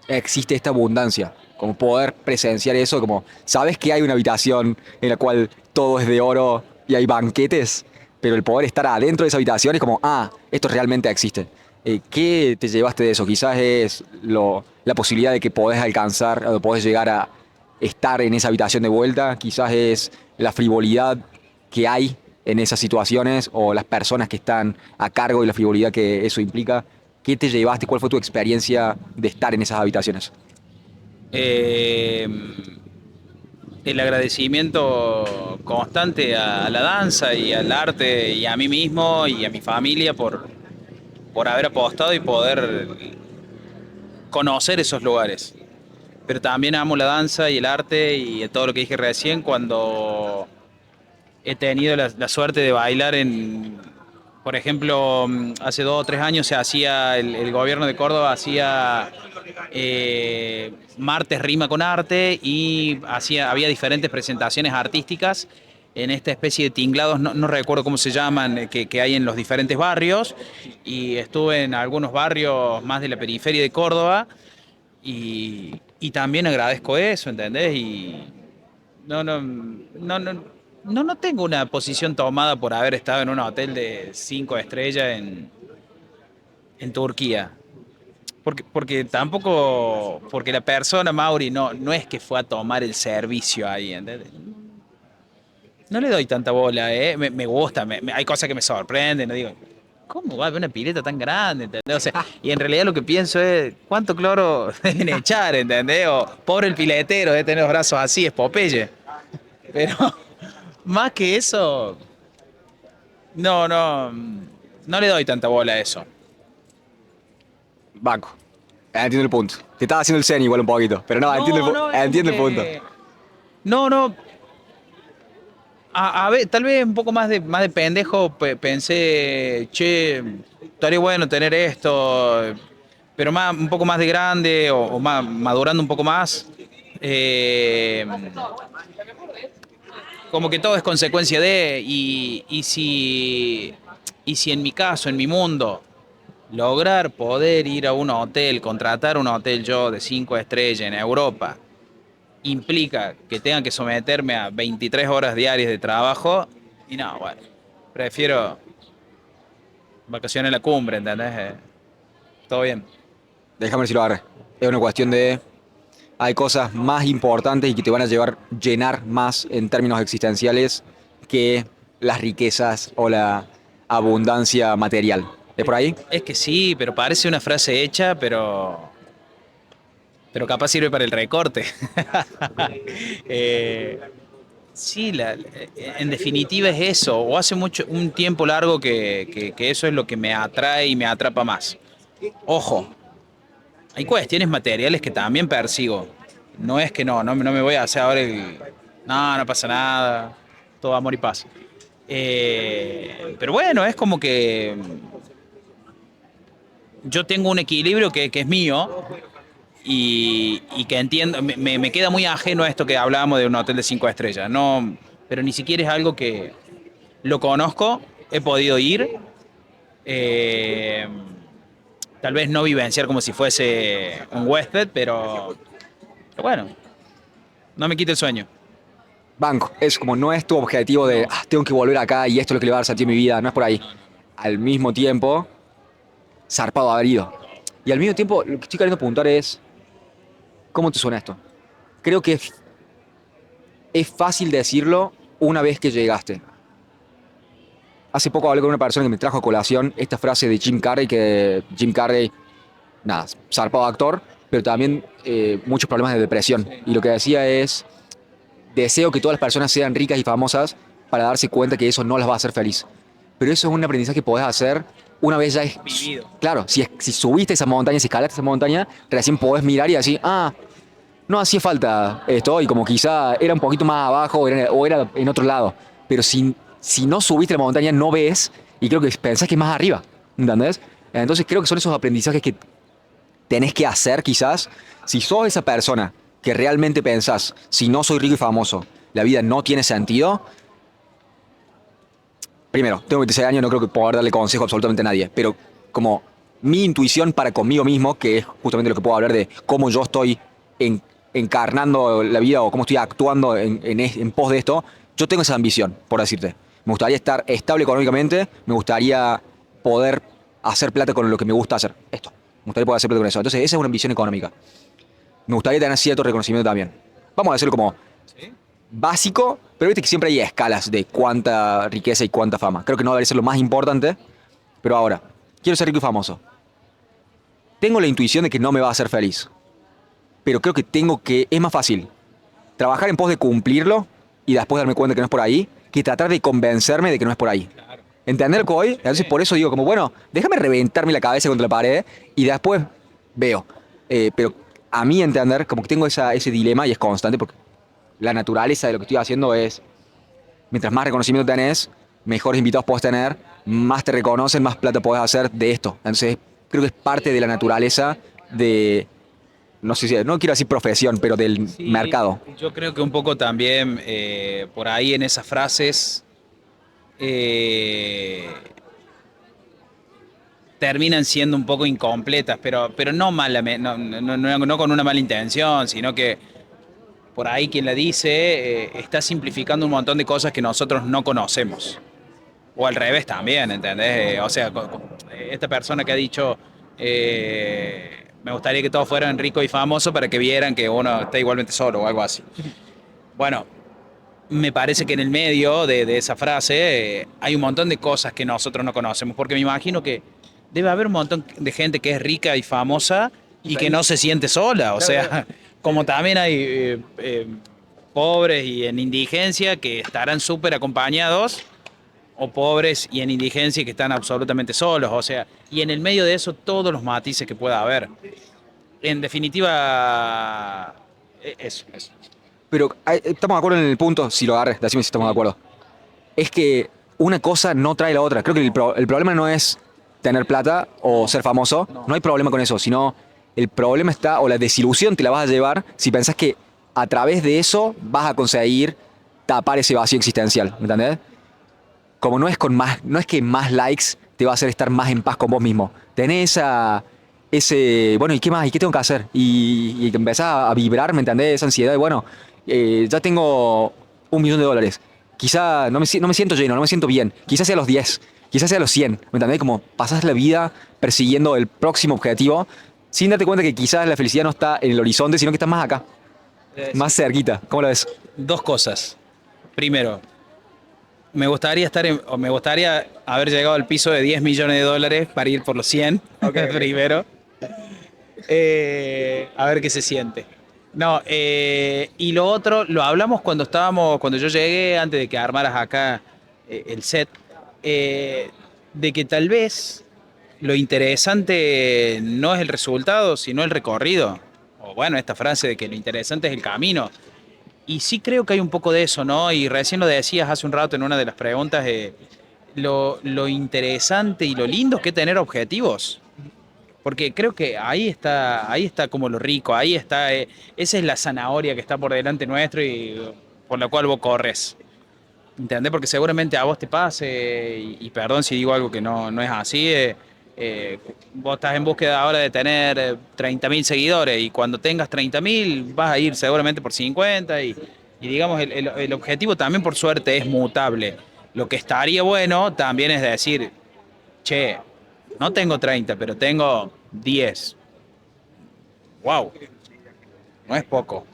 existe esta abundancia. Como poder presenciar eso, como sabes que hay una habitación en la cual todo es de oro y hay banquetes, pero el poder estar adentro de esa habitación es como, ah, esto realmente existe. ¿Qué te llevaste de eso? Quizás es la posibilidad de que podés alcanzar o podés llegar a estar en esa habitación de vuelta, quizás es la frivolidad que hay en esas situaciones o las personas que están a cargo y la frivolidad que eso implica. ¿Qué te llevaste? ¿Cuál fue tu experiencia de estar en esas habitaciones? Eh, el agradecimiento constante a la danza y al arte y a mí mismo y a mi familia por haber apostado y poder conocer esos lugares. Pero también amo la danza y el arte y todo lo que dije recién cuando he tenido la suerte de bailar en, por ejemplo, hace 2 o 3 años se hacía, el gobierno de Córdoba hacía martes rima con arte y había diferentes presentaciones artísticas en esta especie de tinglados, no recuerdo cómo se llaman, que hay en los diferentes barrios, y estuve en algunos barrios más de la periferia de Córdoba y también agradezco eso, ¿entendés? Y no tengo una posición tomada por haber estado en un hotel de 5 estrellas en Turquía. Porque tampoco, porque la persona, Mauri, no es que fue a tomar el servicio ahí, ¿entendés? No le doy tanta bola, ¿eh? Me gusta, hay cosas que me sorprenden, no digo, ¿cómo va a haber una pileta tan grande? ¿Entendés? O sea, y en realidad lo que pienso es, ¿cuánto cloro deben echar? ¿Entendés? O pobre el piletero, debe tener los brazos así, es Popeye. Pero más que eso, no le doy tanta bola a eso. Banco. Entiendo el punto. Te estaba haciendo el zen igual un poquito, pero no, No, no, es como entiendo el punto. que. No, a ver, tal vez un poco más de pendejo pensé, che, estaría bueno tener esto, pero un poco más de grande o más, madurando un poco más. eh, Como que todo es consecuencia de, y si en mi caso, en mi mundo, lograr poder ir a un hotel, contratar un hotel yo de 5 estrellas en Europa, implica que tenga que someterme a 23 horas diarias de trabajo, y no, bueno, prefiero vacaciones en la cumbre, ¿entendés? Todo bien. Déjame ver si lo agarré. Es una cuestión de... Hay cosas más importantes y que te van a llevar llenar más en términos existenciales que las riquezas o la abundancia material. ¿Es por ahí? Es que sí, pero parece una frase hecha, pero capaz sirve para el recorte. Eh, sí, en definitiva es eso, o hace un tiempo largo que eso es lo que me atrae y me atrapa más. Ojo, hay cuestiones materiales que también persigo. No es que no me voy a hacer ahora el... No, no pasa nada, todo amor y paz. Pero bueno, es como que yo tengo un equilibrio que es mío y que entiendo, me queda muy ajeno a esto que hablábamos de un hotel de 5 estrellas. No, pero ni siquiera es algo que lo conozco, he podido ir. eh, Tal vez no vivenciar como si fuese un huésped, pero bueno, no me quite el sueño. Banco. Es como no es tu objetivo de, No, ah, tengo que volver acá y esto es lo que le va a dar sentido a mi vida. No es por ahí. Al mismo tiempo, zarpado haber ido. Y al mismo tiempo, lo que estoy queriendo apuntar es, ¿cómo te suena esto? Creo que es fácil decirlo una vez que llegaste. Hace poco hablé con una persona que me trajo a colación esta frase de Jim Carrey, que Jim Carrey, nada, zarpado actor, pero también muchos problemas de depresión. Y lo que decía es, deseo que todas las personas sean ricas y famosas para darse cuenta que eso no las va a hacer feliz. Pero eso es un aprendizaje que podés hacer una vez ya es... vivido. Claro, si subiste esa montaña, si escalaste esa montaña, recién podés mirar y decir, ah, no hacía falta esto y como quizá era un poquito más abajo o era en otro lado. Pero si no subiste la montaña, no ves y creo que pensás que es más arriba. ¿Entendés? Entonces creo que son esos aprendizajes que tenés que hacer quizás. Si sos esa persona que realmente pensás, si no soy rico y famoso, la vida no tiene sentido. Primero, tengo 26 años, no creo que pueda darle consejo a absolutamente a nadie, pero como mi intuición para conmigo mismo, que es justamente lo que puedo hablar de cómo yo estoy en- encarnando la vida o cómo estoy actuando en pos de esto, yo tengo esa ambición, por decirte. Me gustaría estar estable económicamente, me gustaría poder hacer plata con lo que me gusta hacer. Esto. Me gustaría poder hacer plata con eso. Entonces, esa es una ambición económica. Me gustaría tener cierto reconocimiento también. Vamos a decirlo como básico, pero viste que siempre hay escalas de cuánta riqueza y cuánta fama. Creo que no debería ser lo más importante, pero ahora, quiero ser rico y famoso. Tengo la intuición de que no me va a hacer feliz, pero creo que es más fácil trabajar en pos de cumplirlo y después darme cuenta que no es por ahí, que tratar de convencerme de que no es por ahí. ¿Entender lo que voy? Entonces por eso digo como, bueno, déjame reventarme la cabeza contra la pared y después veo. Pero a mí entender, como que tengo ese dilema y es constante porque la naturaleza de lo que estoy haciendo es, mientras más reconocimiento tenés, mejores invitados podés tener, más te reconocen, más plata podés hacer de esto. Entonces, creo que es parte de la naturaleza de, no sé si, no quiero decir profesión, pero del Sí, mercado. yo creo que un poco también por ahí en esas frases eh, terminan siendo un poco incompletas, pero no, no con una mala intención, sino que por ahí quien la dice está simplificando un montón de cosas que nosotros no conocemos. O al revés también, ¿entendés? O sea, esta persona que ha dicho, me gustaría que todos fueran ricos y famosos para que vieran que uno está igualmente solo o algo así. Bueno, me parece que en el medio de esa frase hay un montón de cosas que nosotros no conocemos, porque me imagino que debe haber un montón de gente que es rica y famosa y que no se siente sola, o sea, como también hay pobres y en indigencia que estarán súper acompañados, o pobres y en indigencia que están absolutamente solos, o sea, y en el medio de eso todos los matices que pueda haber. En definitiva, eso. Pero estamos de acuerdo en el punto, si lo agarres, decime si estamos de Sí. acuerdo. Es que una cosa no trae la otra. Creo que el problema no es tener plata o No, ser famoso, no. no hay problema con eso, sino el problema está, o la desilusión te la vas a llevar si pensás que a través de eso vas a conseguir tapar ese vacío existencial, ¿me entendés? Como no es con más, no es que más likes te va a hacer estar más en paz con vos mismo. Tenés bueno, ¿y qué más? ¿Y qué tengo que hacer? Y que empezás a vibrar, ¿me entendés? Esa ansiedad de, bueno, ya tengo $1.000.000. Quizá no me siento lleno, no me siento bien. Quizás sea a los 10, quizás sea a los 100, ¿me entendés? Como pasás la vida persiguiendo el próximo objetivo sin darte cuenta que quizás la felicidad no está en el horizonte, sino que está más acá, más Sí. cerquita. ¿Cómo lo ves? Dos cosas. Primero, o me gustaría haber llegado al piso de 10 millones de dólares para ir por los 100 primero. A ver qué se siente. No, y lo otro, lo hablamos cuando yo llegué, antes de que armaras acá el set, eh, de que tal vez lo interesante no es el resultado, sino el recorrido. O bueno, esta frase de que lo interesante es el camino. Y sí creo que hay un poco de eso, ¿no? Y recién lo decías hace un rato en una de las preguntas, lo interesante y lo lindo que es tener objetivos. Porque creo que ahí está como lo rico, ahí está, esa es la zanahoria que está por delante nuestro y por la cual vos corres. ¿Entendés? Porque seguramente a vos te pase, y perdón si digo algo que no es así, vos estás en búsqueda ahora de tener 30.000 seguidores y cuando tengas 30.000 vas a ir seguramente por 50 y digamos, el objetivo también por suerte es mutable. Lo que estaría bueno también es decir, che, no tengo 30 pero tengo 10. Wow, no es poco.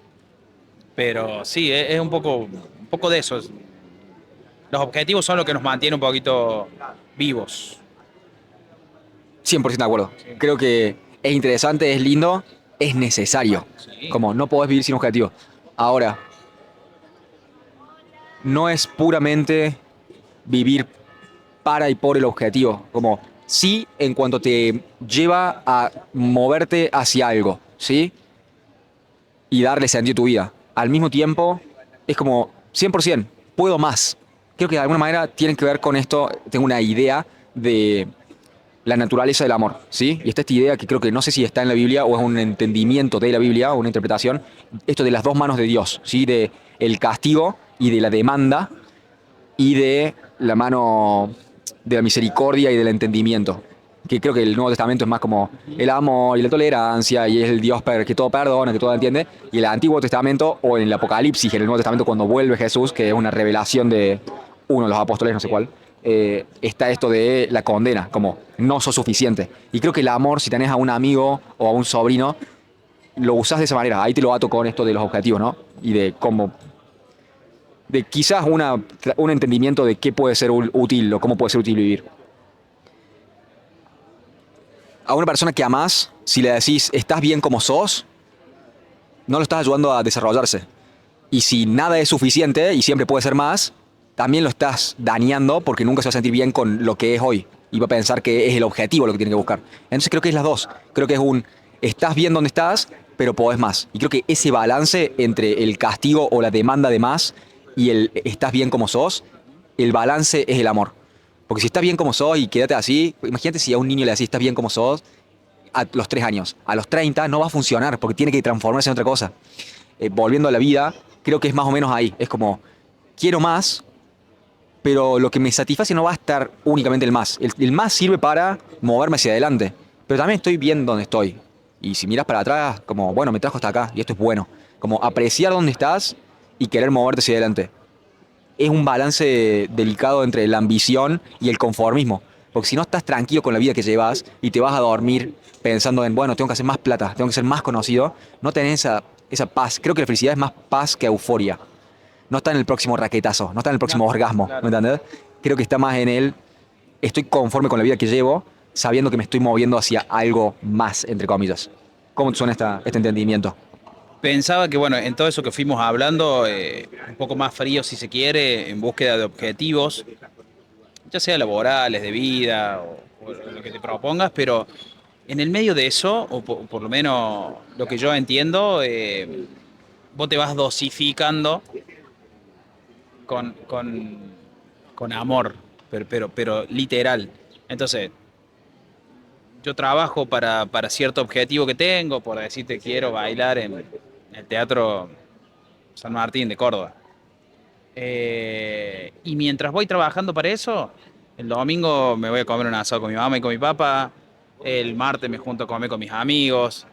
Pero sí, es un poco de eso. Los objetivos son lo que nos mantiene un poquito vivos. 100% de acuerdo. Creo que es interesante, es lindo, es necesario. Sí, Como no podés vivir sin objetivo. Ahora, no es puramente vivir para y por el objetivo. Como sí en cuanto te lleva a moverte hacia algo, ¿sí? y darle sentido a tu vida. Al mismo tiempo, es como 100%, puedo más. Creo que de alguna manera tienen que ver con esto, tengo una idea de la naturaleza del amor, ¿sí? Y está esta idea que creo que no sé si está en la Biblia o es un entendimiento de la Biblia o una interpretación, esto de las dos manos de Dios, ¿sí? De el castigo y de la demanda y de la mano de la misericordia y del entendimiento. Que creo que el Nuevo Testamento es más como el amor y la tolerancia y es el Dios que todo perdona, que todo entiende. Y el Antiguo Testamento o en el Apocalipsis, en el Nuevo Testamento cuando vuelve Jesús, que es una revelación de uno de los apóstoles, no sé cuál, está esto de la condena, como no sos suficiente. Y creo que el amor, si tenés a un amigo o a un sobrino, lo usás de esa manera. Ahí te lo ato con esto de los objetivos, ¿no? Y de cómo de quizás un entendimiento de qué puede ser útil o cómo puede ser útil vivir. A una persona que amás, si le decís, estás bien como sos, no lo estás ayudando a desarrollarse. Y si nada es suficiente y siempre puede ser más, también lo estás dañando porque nunca se va a sentir bien con lo que es hoy. Y va a pensar que es el objetivo lo que tiene que buscar. Entonces creo que es las dos. Creo que es estás bien donde estás, pero podés más. Y creo que ese balance entre el castigo o la demanda de más y el estás bien como sos, el balance es el amor. Porque si estás bien como sos y quédate así, imagínate si a un niño le decís estás bien como sos a los 3 años. A los 30 no va a funcionar porque tiene que transformarse en otra cosa. Volviendo a la vida, creo que es más o menos ahí. Es como, quiero más, pero lo que me satisface no va a estar únicamente el más. El más sirve para moverme hacia adelante, pero también estoy bien donde estoy. Y si miras para atrás, como, bueno, me trajo hasta acá y esto es bueno. Como apreciar dónde estás y querer moverte hacia adelante. Es un balance delicado entre la ambición y el conformismo. Porque si no estás tranquilo con la vida que llevas y te vas a dormir pensando en, bueno, tengo que hacer más plata, tengo que ser más conocido, no tenés esa paz. Creo que la felicidad es más paz que euforia. No está en el próximo raquetazo, no está en el próximo orgasmo, ¿me entendés? Creo que está más en estoy conforme con la vida que llevo, sabiendo que me estoy moviendo hacia algo más, entre comillas. ¿Cómo te suena este entendimiento? Pensaba que, bueno, en todo eso que fuimos hablando, un poco más frío si se quiere, en búsqueda de objetivos, ya sea laborales, de vida o lo que te propongas, pero en el medio de eso, o por lo menos lo que yo entiendo, vos te vas dosificando con, con, con amor, pero literal. Entonces, yo trabajo para cierto objetivo que tengo, por decirte, quiero bailar en el Teatro San Martín de Córdoba. Y mientras voy trabajando para eso, el domingo me voy a comer un asado con mi mamá y con mi papá, el martes me junto a comer con mis amigos,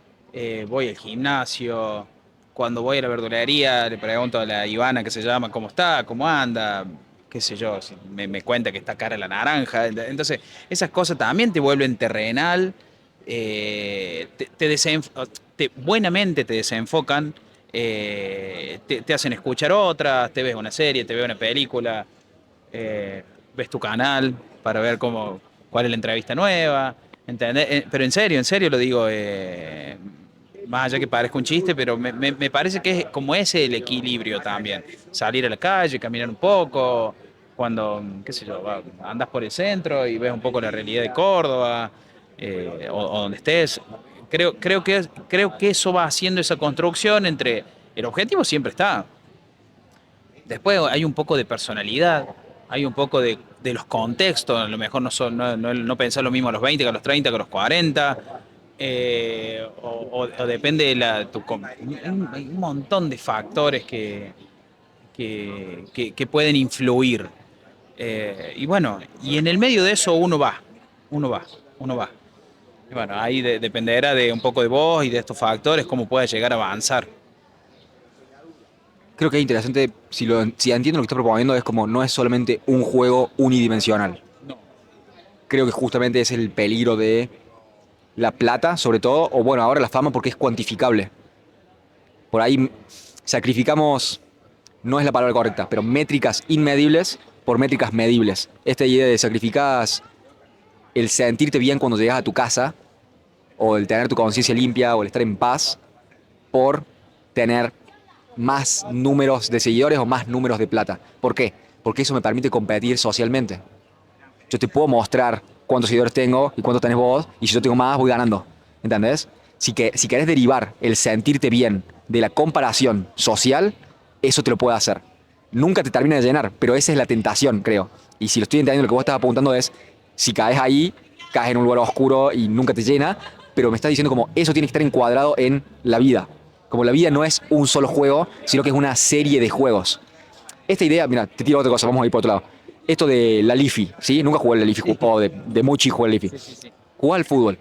voy al gimnasio, cuando voy a la verdulería le pregunto a la Ivana que se llama cómo está, cómo anda, qué sé yo, si me cuenta que está cara la naranja. Entonces, esas cosas también te vuelven terrenal, buenamente te desenfocan, te hacen escuchar otras, te ves una serie, te ves una película, ves tu canal para ver cuál es la entrevista nueva, ¿entendés? Pero en serio lo digo, más allá que parezca un chiste, pero me parece que es como ese el equilibrio también. Salir a la calle, caminar un poco, cuando, qué sé yo, andas por el centro y ves un poco la realidad de Córdoba, o donde estés. Creo que eso va haciendo esa construcción entre el objetivo siempre está. Después hay un poco de personalidad, hay un poco de los contextos, a lo mejor no pensar lo mismo a los 20 que a los 30 que a los 40, o depende de hay un montón de factores que pueden influir. Y bueno, y en el medio de eso uno va, uno va. Y bueno, ahí dependerá de un poco de vos y de estos factores, cómo puedas llegar a avanzar. Creo que es interesante, si entiendo lo que estás proponiendo, es como no es solamente un juego unidimensional. No. Creo que justamente es el peligro de la plata, sobre todo, o bueno, ahora la fama porque es cuantificable. Por ahí sacrificamos, no es la palabra correcta, pero métricas inmedibles por métricas medibles. Esta idea de sacrificas el sentirte bien cuando llegas a tu casa, o el tener tu conciencia limpia, o el estar en paz, por tener más números de seguidores o más números de plata. ¿Por qué? Porque eso me permite competir socialmente. Yo te puedo mostrar cuántos seguidores tengo y cuántos tenés vos, y si yo tengo más, voy ganando. ¿Entendés? Si querés derivar el sentirte bien de la comparación social, eso te lo puede hacer. Nunca te termina de llenar, pero esa es la tentación, creo. Y si lo estoy entendiendo, lo que vos estás apuntando es, si caes ahí, caes en un lugar oscuro y nunca te llena, pero me estás diciendo como eso tiene que estar encuadrado en la vida. Como la vida no es un solo juego, sino que es una serie de juegos. Esta idea, mira, te tiro otra cosa, vamos a ir por otro lado. Esto de la Lifi, ¿sí? Nunca jugué al Lifi, o de muy chico jugué al Lifi. Jugá al fútbol.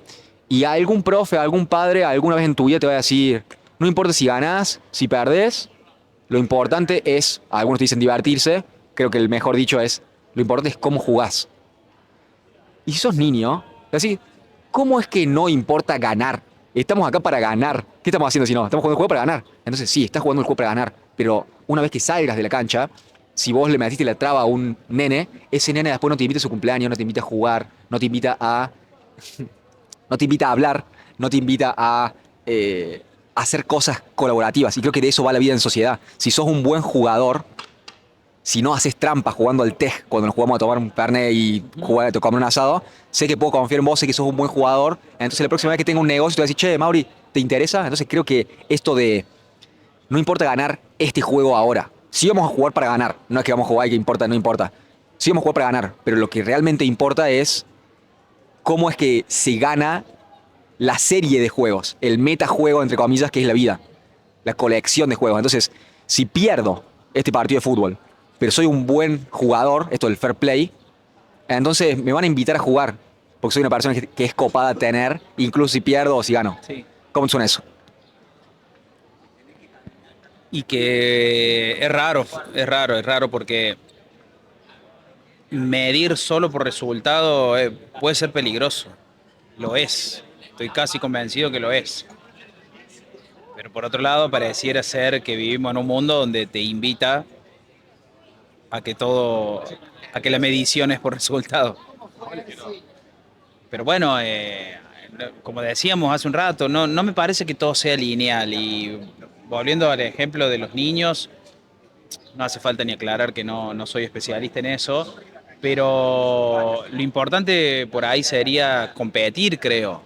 Y algún profe, algún padre, alguna vez en tu vida te va a decir, no importa si ganás, si perdés, lo importante es, algunos te dicen divertirse, creo que el mejor dicho es, lo importante es cómo jugás. Y si sos niño, así, ¿cómo es que no importa ganar? Estamos acá para ganar. ¿Qué estamos haciendo si no? Estamos jugando el juego para ganar. Entonces sí, estás jugando el juego para ganar. Pero una vez que salgas de la cancha, si vos le metiste la traba a un nene, ese nene después no te invita a su cumpleaños, no te invita a jugar, no te invita a hablar, no te invita a hacer cosas colaborativas. Y creo que de eso va la vida en sociedad. Si sos un buen jugador, si no haces trampa jugando al tej cuando nos jugamos a tomar un perne y jugar a comer un asado, sé que puedo confiar en vos, sé que sos un buen jugador. Entonces la próxima vez que tenga un negocio te voy a decir, che, Mauri, ¿te interesa? Entonces creo que esto de no importa ganar este juego ahora. Sí vamos a jugar para ganar. No es que vamos a jugar y que importa, no importa. Sí vamos a jugar para ganar. Pero lo que realmente importa es cómo es que se gana la serie de juegos. El metajuego, entre comillas, que es la vida. La colección de juegos. Entonces, si pierdo este partido de fútbol, pero soy un buen jugador, esto del fair play, entonces me van a invitar a jugar. Porque soy una persona que es copada a tener, incluso si pierdo o si gano. Sí. ¿Cómo suena eso? Y que es raro porque medir solo por resultado puede ser peligroso. Lo es. Estoy casi convencido que lo es. Pero por otro lado, pareciera ser que vivimos en un mundo donde te invita a que a que la medición es por resultado. Pero bueno, como decíamos hace un rato, no me parece que todo sea lineal. Y volviendo al ejemplo de los niños, no hace falta ni aclarar que no soy especialista en eso, pero lo importante por ahí sería competir, creo.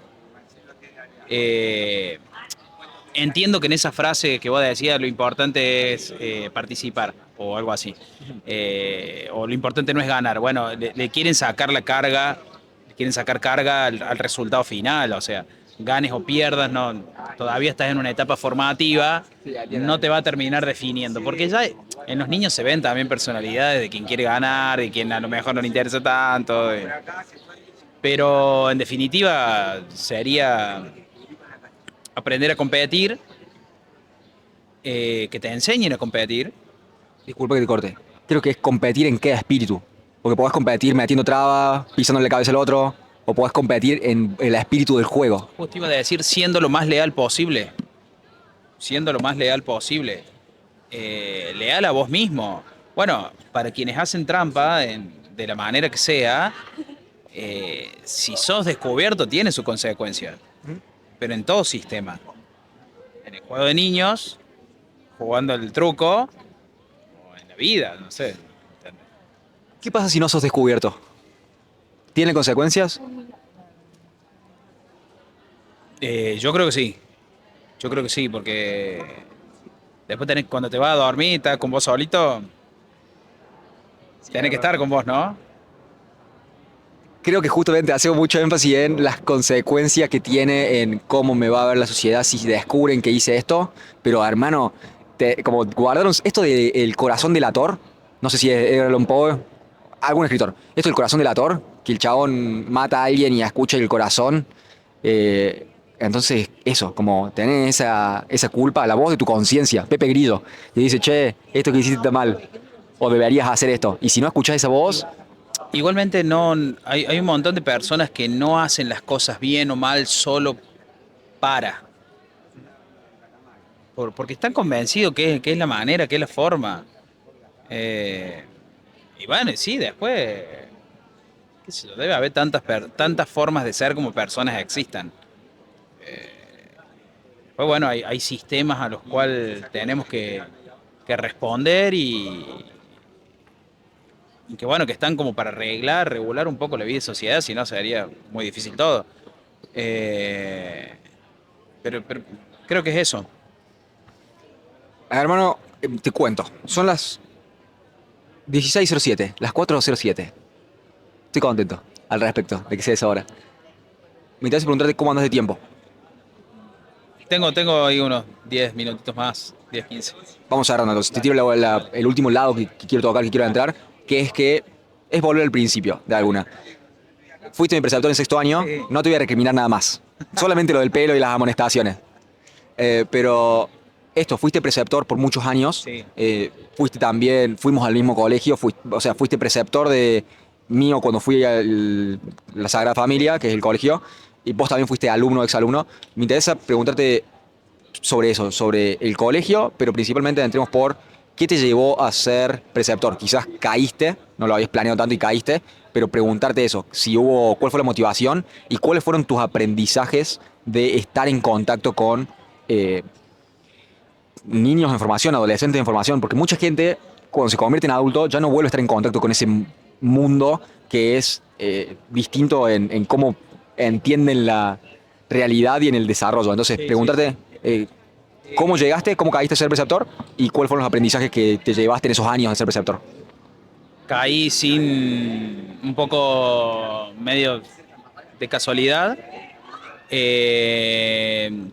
Eh, Entiendo que en esa frase que vos decías lo importante es participar o algo así. O lo importante no es ganar. Bueno, le quieren sacar la carga, le quieren sacar carga al resultado final. O sea, ganes o pierdas, no, todavía estás en una etapa formativa, no te va a terminar definiendo. Porque ya en los niños se ven también personalidades de quien quiere ganar, de quien a lo mejor no le interesa tanto. Pero en definitiva sería aprender a competir, que te enseñen a competir. Disculpa que te corte. Creo que es competir en qué espíritu. Porque podés competir metiendo trabas, pisándole la cabeza al otro, o podés competir en el espíritu del juego. Justo iba a decir siendo lo más leal posible, siendo lo más leal posible, leal a vos mismo. Bueno, para quienes hacen trampa, de la manera que sea, si sos descubierto tiene su consecuencia, pero en todo sistema. En el juego de niños, jugando el truco, o en la vida, no sé. ¿Qué pasa si no sos descubierto? ¿Tiene consecuencias? Yo creo que sí. Yo creo que sí, porque después cuando te vas a dormir, estás con vos solito, tenés que estar con vos, ¿no? Creo que justamente hacemos mucho énfasis en las consecuencias que tiene en cómo me va a ver la sociedad si descubren que hice esto. Pero hermano, como guardaron esto del corazón delator, no sé si es Edgar Allan Poe, algún escritor, esto del corazón delator, que el chabón mata a alguien y escucha el corazón. Entonces, eso, como tener esa culpa, la voz de tu conciencia, Pepe Grillo, y dice, che, esto que hiciste está mal, o deberías hacer esto. Y si no escuchás esa voz, Igualmente no, hay un montón de personas que no hacen las cosas bien o mal solo para, porque están convencidos que es la manera, que es la forma. Eh, y bueno, sí, después, qué sé yo, debe haber tantas formas de ser como personas existan. Pues bueno, hay sistemas a los cuales tenemos que responder y que bueno, que están como para arreglar, regular un poco la vida de sociedad, si no sería muy difícil todo. Eh, pero creo que es eso. Hermano, te cuento. Son las 16:07, las 4:07. Estoy contento al respecto de que sea esa hora. Me interesa preguntarte cómo andas de tiempo. Tengo ahí unos 10 minutitos más, 10, 15. Vamos cerrando entonces. Te tiro el último lado que quiero tocar, que quiero entrar, que es volver al principio de alguna. Fuiste mi preceptor en sexto año, Sí. no te voy a recriminar nada más. Solamente lo del pelo y las amonestaciones. Pero esto, fuiste preceptor por muchos años. Sí. Fuiste también, fuimos al mismo colegio, fuiste preceptor de mío cuando fui a la Sagrada Familia, que es el colegio, y vos también fuiste alumno, exalumno. Me interesa preguntarte sobre eso, sobre el colegio, pero principalmente entremos por qué te llevó a ser preceptor. Quizás caíste, no lo habías planeado tanto y caíste, pero preguntarte eso, si hubo, cuál fue la motivación y cuáles fueron tus aprendizajes de estar en contacto con niños en formación, adolescentes en formación, porque mucha gente cuando se convierte en adulto ya no vuelve a estar en contacto con ese mundo que es distinto en cómo entienden la realidad y en el desarrollo. Entonces, Sí, sí, preguntarte cómo llegaste, cómo caíste a ser preceptor y cuáles fueron los aprendizajes que te llevaste en esos años de ser preceptor. Caí sin un poco medio de casualidad.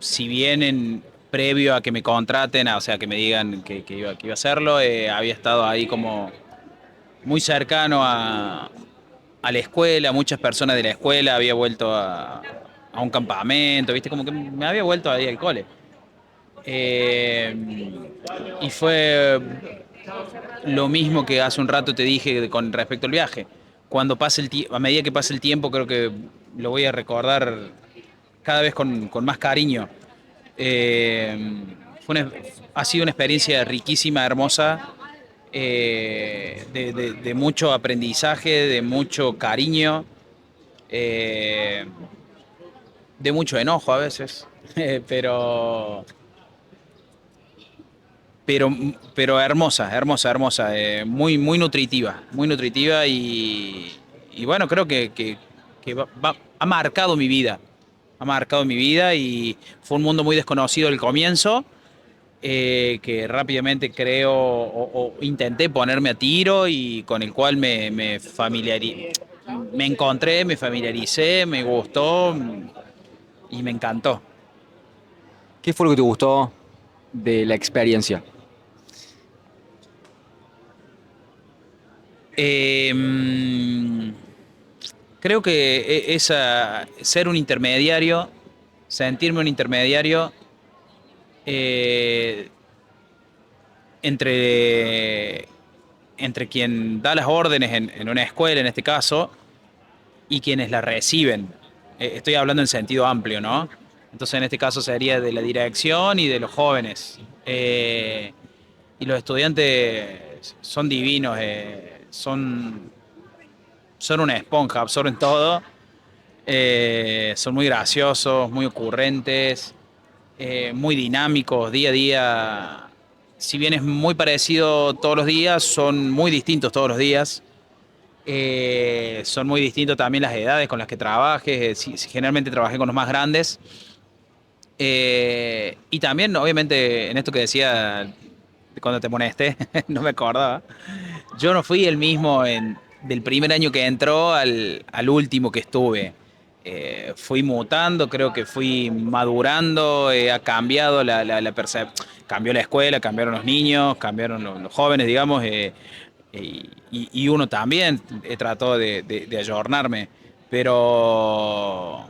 Si bien previo a que me contraten, o sea, que me digan que iba a hacerlo, había estado ahí como muy cercano a la escuela, muchas personas de la escuela, había vuelto a un campamento, ¿viste? Como que me había vuelto ahí al cole. Eh, y fue lo mismo que hace un rato te dije con respecto al viaje. Cuando pase a medida que pase el tiempo, creo que lo voy a recordar cada vez con más cariño. Eh, ha sido una experiencia riquísima, hermosa, de mucho aprendizaje, de mucho cariño, eh, de mucho enojo a veces, pero, pero, pero hermosa, hermosa, hermosa, muy nutritiva y bueno, creo que ha marcado mi vida, ha marcado mi vida y fue un mundo muy desconocido al comienzo, que rápidamente creo o intenté ponerme a tiro y con el cual me encontré, me familiaricé, me gustó y me encantó. ¿Qué fue lo que te gustó de la experiencia? Eh, mm, Creo que ser un intermediario, sentirme un intermediario eh, entre, entre quien da las órdenes en una escuela, en este caso, y quienes las reciben. Estoy hablando en sentido amplio, ¿no? Entonces, en este caso sería de la dirección y de los jóvenes. Y los estudiantes son divinos, son una esponja, absorben todo. Son muy graciosos, muy ocurrentes, muy dinámicos, día a día. Si bien es muy parecido todos los días, son muy distintos todos los días. Son muy distintos también las edades con las que trabajes. Generalmente trabajé con los más grandes. Y también, obviamente, en esto que decía cuando te molesté, no me acordaba. Yo no fui el mismo del primer año que entró al último que estuve. Fui mutando, creo que fui madurando, ha cambiado la percepción. Cambió la escuela, cambiaron los niños, cambiaron los jóvenes, digamos, y uno también trató de ayornarme. Pero,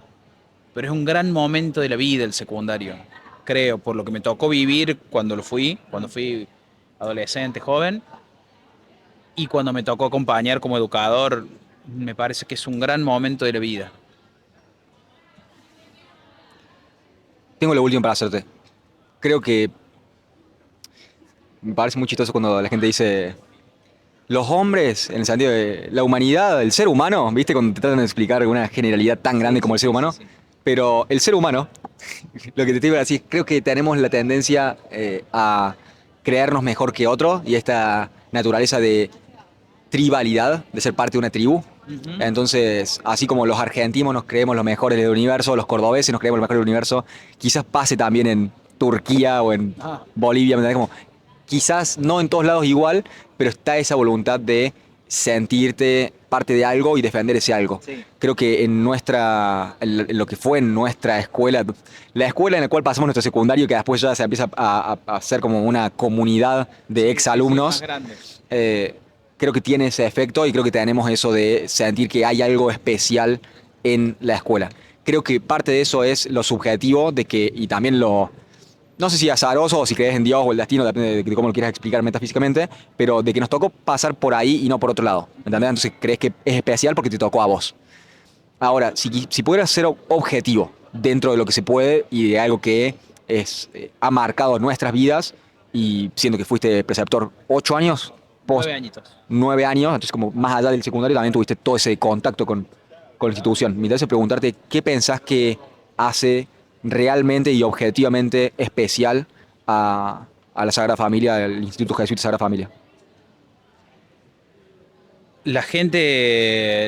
pero es un gran momento de la vida el secundario, creo, por lo que me tocó vivir cuando fui adolescente, joven, y cuando me tocó acompañar como educador, me parece que es un gran momento de la vida. Tengo lo último para hacerte. Creo que me parece muy chistoso cuando la gente dice los hombres, en el sentido de la humanidad, el ser humano, ¿viste? Cuando te tratan de explicar una generalidad tan grande como el ser humano. Pero el ser humano, lo que te iba a decir, creo que tenemos la tendencia a creernos mejor que otros y esta naturaleza de tribalidad, de ser parte de una tribu. Ujú. Entonces, así como los argentinos nos creemos los mejores del universo, los cordobeses nos creemos los mejores del universo, quizás pase también en Turquía o en Ah, Bolivia, ¿me entendés? Como quizás no en todos lados igual, pero está esa voluntad de sentirte parte de algo y defender ese algo. Sí. Creo que en lo que fue en nuestra escuela, la escuela en la cual pasamos nuestro secundario, que después ya se empieza a hacer como una comunidad de exalumnos, Más grande. creo que tiene ese efecto y creo que tenemos eso de sentir que hay algo especial en la escuela. Creo que parte de eso es lo subjetivo de que, y también no sé si azaroso o si crees en Dios o el destino, depende de cómo lo quieras explicar metafísicamente, pero de que nos tocó pasar por ahí y no por otro lado. ¿Entendés? Entonces crees que es especial porque te tocó a vos. Ahora, si pudieras ser objetivo dentro de lo que se puede y de algo que ha marcado nuestras vidas, y siendo que fuiste preceptor 8 años, 9 añitos. 9 años, entonces como más allá del secundario también tuviste todo ese contacto con la institución. Me interesa preguntarte qué pensás que hace realmente y objetivamente especial a la Sagrada Familia, al Instituto Jesuita Sagrada Familia. La gente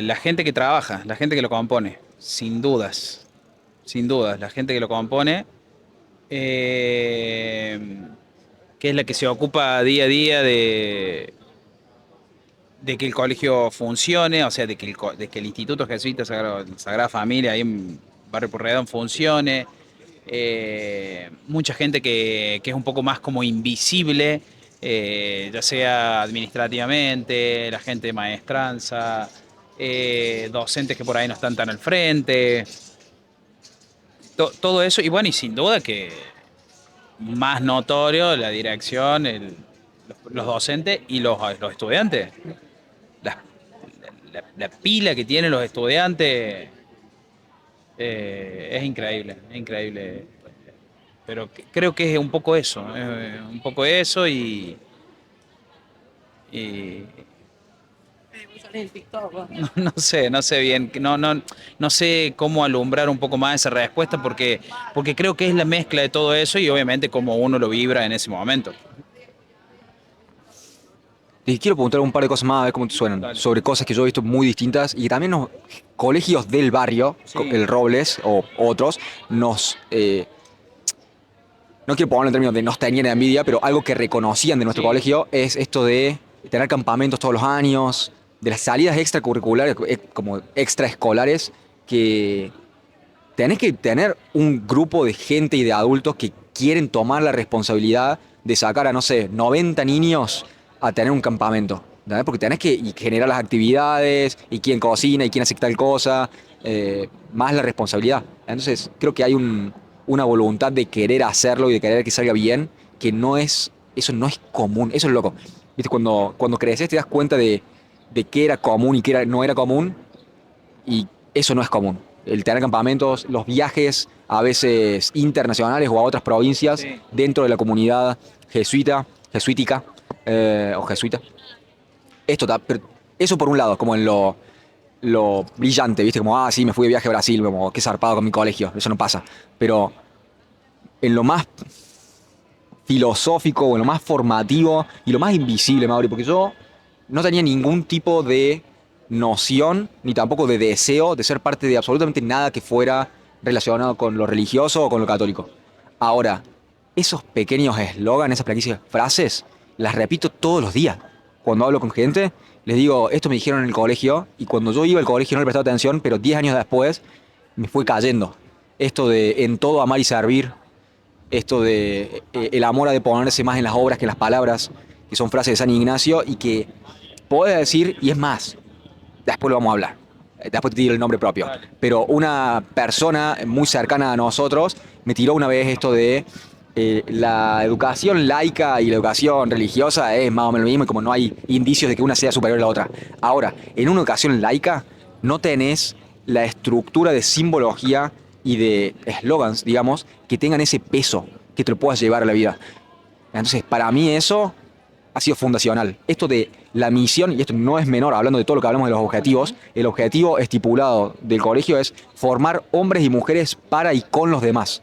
que trabaja, la gente que lo compone, sin dudas, la gente que lo compone, que es la que se ocupa día a día de que el colegio funcione, o sea, de que el Instituto Jesuita Sagrada Familia ahí en Barrio Porredón funcione. Mucha gente que es un poco más como invisible, ya sea administrativamente, la gente de maestranza, docentes que por ahí no están tan al frente, todo eso, y bueno, y sin duda que más notorio la dirección, los docentes y los estudiantes. La, la pila que tienen los estudiantes es increíble, es increíble. Pero creo que es un poco eso y no sé bien, no sé cómo alumbrar un poco más esa respuesta porque creo que es la mezcla de todo eso y obviamente cómo uno lo vibra en ese momento. Y quiero preguntar un par de cosas más, a ver cómo te suenan, Dale. sobre cosas que yo he visto muy distintas y también los colegios del barrio, Sí. el Robles o otros, no quiero ponerlo en términos de nos tenían envidia, pero algo que reconocían de nuestro Sí. colegio es esto de tener campamentos todos los años, de las salidas extracurriculares, como extraescolares, que tenés que tener un grupo de gente y de adultos que quieren tomar la responsabilidad de sacar a, no sé, 90 niños a tener un campamento. ¿Entendés? Porque tenés que generar las actividades, y quién cocina, y quién hace tal cosa, más la responsabilidad. Entonces, creo que hay una voluntad de querer hacerlo y de querer que salga bien, que eso no es común, eso es loco. ¿Viste? Cuando creces te das cuenta de qué era común y qué no era común, y eso no es común. El tener campamentos, los viajes a veces internacionales o a otras provincias Sí. dentro de la comunidad jesuítica o jesuita. Pero eso por un lado, como en lo brillante, ¿viste? Como, sí, me fui de viaje a Brasil, como, qué zarpado con mi colegio, eso no pasa. Pero en lo más filosófico o en lo más formativo y lo más invisible, Mauri, porque yo no tenía ningún tipo de noción ni tampoco de deseo de ser parte de absolutamente nada que fuera relacionado con lo religioso o con lo católico. Ahora, esos pequeños eslogans, esas pequeñas frases, las repito todos los días. Cuando hablo con gente, les digo, esto me dijeron en el colegio, y cuando yo iba al colegio no le prestaba atención, pero 10 años después me fue cayendo. Esto de en todo amar y servir, esto de el amor ha de ponerse más en las obras que en las palabras, que son frases de San Ignacio y que podés decir, y es más, después lo vamos a hablar, después te tiro el nombre propio, Dale. pero una persona muy cercana a nosotros me tiró una vez esto de la educación laica y la educación religiosa es más o menos lo mismo, y como no hay indicios de que una sea superior a la otra. Ahora, en una educación laica no tenés la estructura de simbología y de eslogans, digamos, que tengan ese peso que te lo puedas llevar a la vida. Entonces, para mí eso ha sido fundacional. Esto de la misión, y esto no es menor, hablando de todo lo que hablamos de los objetivos, el objetivo estipulado del colegio es formar hombres y mujeres para y con los demás.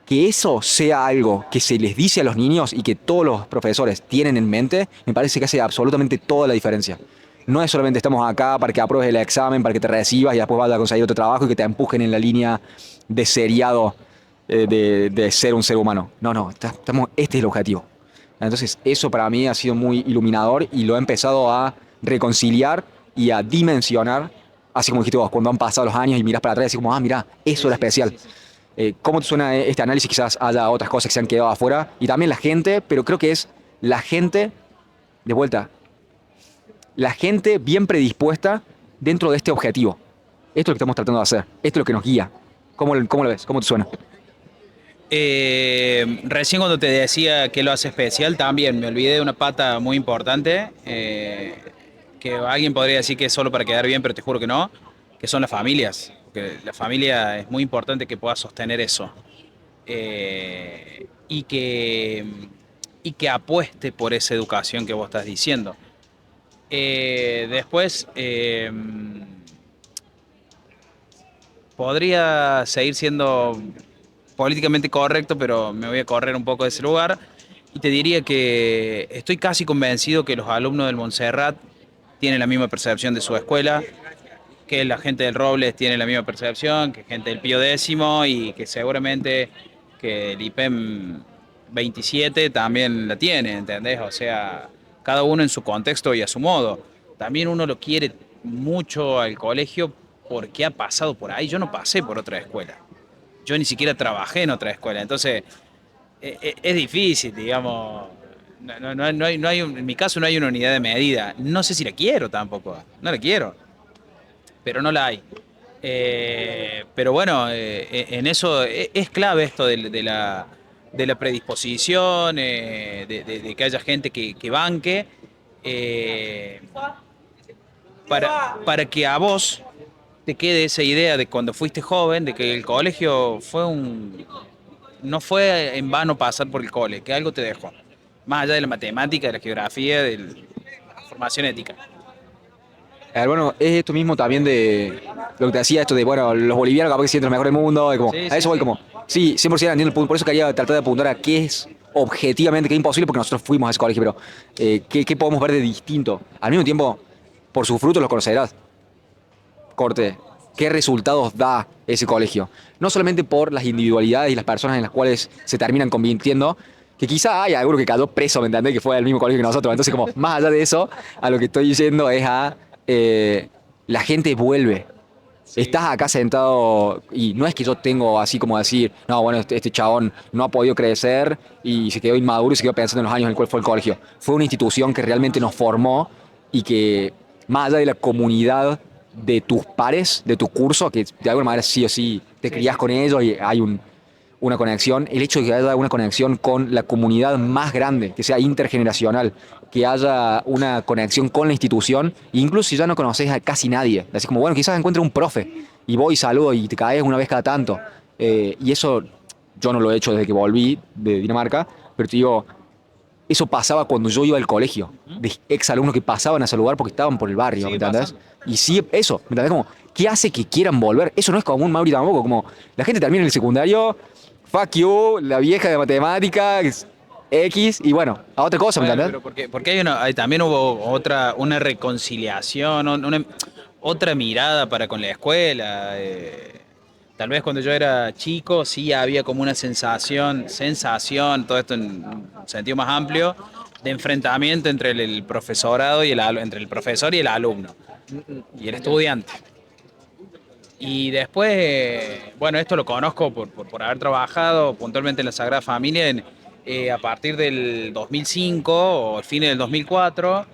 Que eso sea algo que se les dice a los niños y que todos los profesores tienen en mente, me parece que hace absolutamente toda la diferencia. No es solamente estamos acá para que apruebes el examen, para que te recibas y después vayas a conseguir otro trabajo y que te empujen en la línea de seriado de ser un ser humano. No, este es el objetivo. Entonces eso para mí ha sido muy iluminador y lo he empezado a reconciliar y a dimensionar, así como dijiste vos, cuando han pasado los años y miras para atrás y decís como, ah, mira, eso era especial. ¿Cómo te suena este análisis? Quizás haya otras cosas que se han quedado afuera y también la gente, pero creo que es la gente, de vuelta, la gente bien predispuesta dentro de este objetivo. Esto es lo que estamos tratando de hacer, esto es lo que nos guía. ¿Cómo lo ves? ¿Cómo te suena? Recién cuando te decía que lo hace especial, también me olvidé de una pata muy importante, que alguien podría decir que es solo para quedar bien, pero te juro que no, que son las familias. Porque la familia es muy importante que pueda sostener eso. Y que apueste por esa educación que vos estás diciendo. Después, podría seguir siendo políticamente correcto, pero me voy a correr un poco de ese lugar. Y te diría que estoy casi convencido que los alumnos del Montserrat tienen la misma percepción de su escuela, que la gente del Robles tiene la misma percepción, que gente del Pío Décimo y que seguramente que el IPEM 27 también la tiene, ¿entendés? O sea, cada uno en su contexto y a su modo. También uno lo quiere mucho al colegio porque ha pasado por ahí. Yo no pasé por otra escuela. Yo ni siquiera trabajé en otra escuela. Entonces, es difícil, digamos. En mi caso no hay una unidad de medida. No sé si la quiero tampoco. No la quiero, pero no la hay. Pero bueno, en eso es clave esto de la predisposición, de que haya gente que banque, eh, para que a vos te quede esa idea de cuando fuiste joven, de que el colegio no fue en vano pasar por el cole, que algo te dejó. Más allá de la matemática, de la geografía, de la formación ética. Bueno, es esto mismo también de lo que te decía, esto de, bueno, los bolivianos capaz que sienten los mejores del mundo, y como, Sí, a sí, eso voy sí. como, sí, 100% entiendo el punto, por eso quería tratar de apuntar a qué es objetivamente, qué es imposible, porque nosotros fuimos a ese colegio, pero qué podemos ver de distinto. Al mismo tiempo, por sus frutos los conocerás, corte, qué resultados da ese colegio. No solamente por las individualidades y las personas en las cuales se terminan convirtiendo, que quizá hay alguno que cayó preso, ¿me entendés? Que fue al mismo colegio que nosotros. Entonces, como, más allá de eso, a lo que estoy diciendo es a la gente vuelve. Estás acá sentado y no es que yo tengo así como decir, no, bueno, este chabón no ha podido crecer y se quedó inmaduro y se quedó pensando en los años en el cual fue el colegio. Fue una institución que realmente nos formó y que, más allá de la comunidad de tus pares, de tu curso, que de alguna manera sí o sí te Sí, criás sí, con sí. ellos y hay una conexión, el hecho de que haya una conexión con la comunidad más grande, que sea intergeneracional, que haya una conexión con la institución, incluso si ya no conoces a casi nadie. Así como, bueno, quizás encuentre un profe y voy y saludo y te caes una vez cada tanto. Y eso yo no lo he hecho desde que volví de Dinamarca, pero te digo, eso pasaba cuando yo iba al colegio, ¿Mm? de ex alumnos que pasaban a ese lugar porque estaban por el barrio, ¿me Sigue entendés? pasando. Y sí, eso, ¿me entendés? Como, ¿qué hace que quieran volver? Eso no es común, Mauri, tampoco. Como, la gente termina en el secundario, fuck you, la vieja de matemática, X, y bueno, a otra cosa, ¿me Bueno, entendés? pero porque también hubo una reconciliación, otra mirada para con la escuela. Tal vez cuando yo era chico sí había como una sensación, todo esto en un sentido más amplio, de enfrentamiento entre el profesorado entre el profesor y el alumno y el estudiante. Y después, bueno, esto lo conozco por haber trabajado puntualmente en la Sagrada Familia a partir del 2005 o el fin del 2004.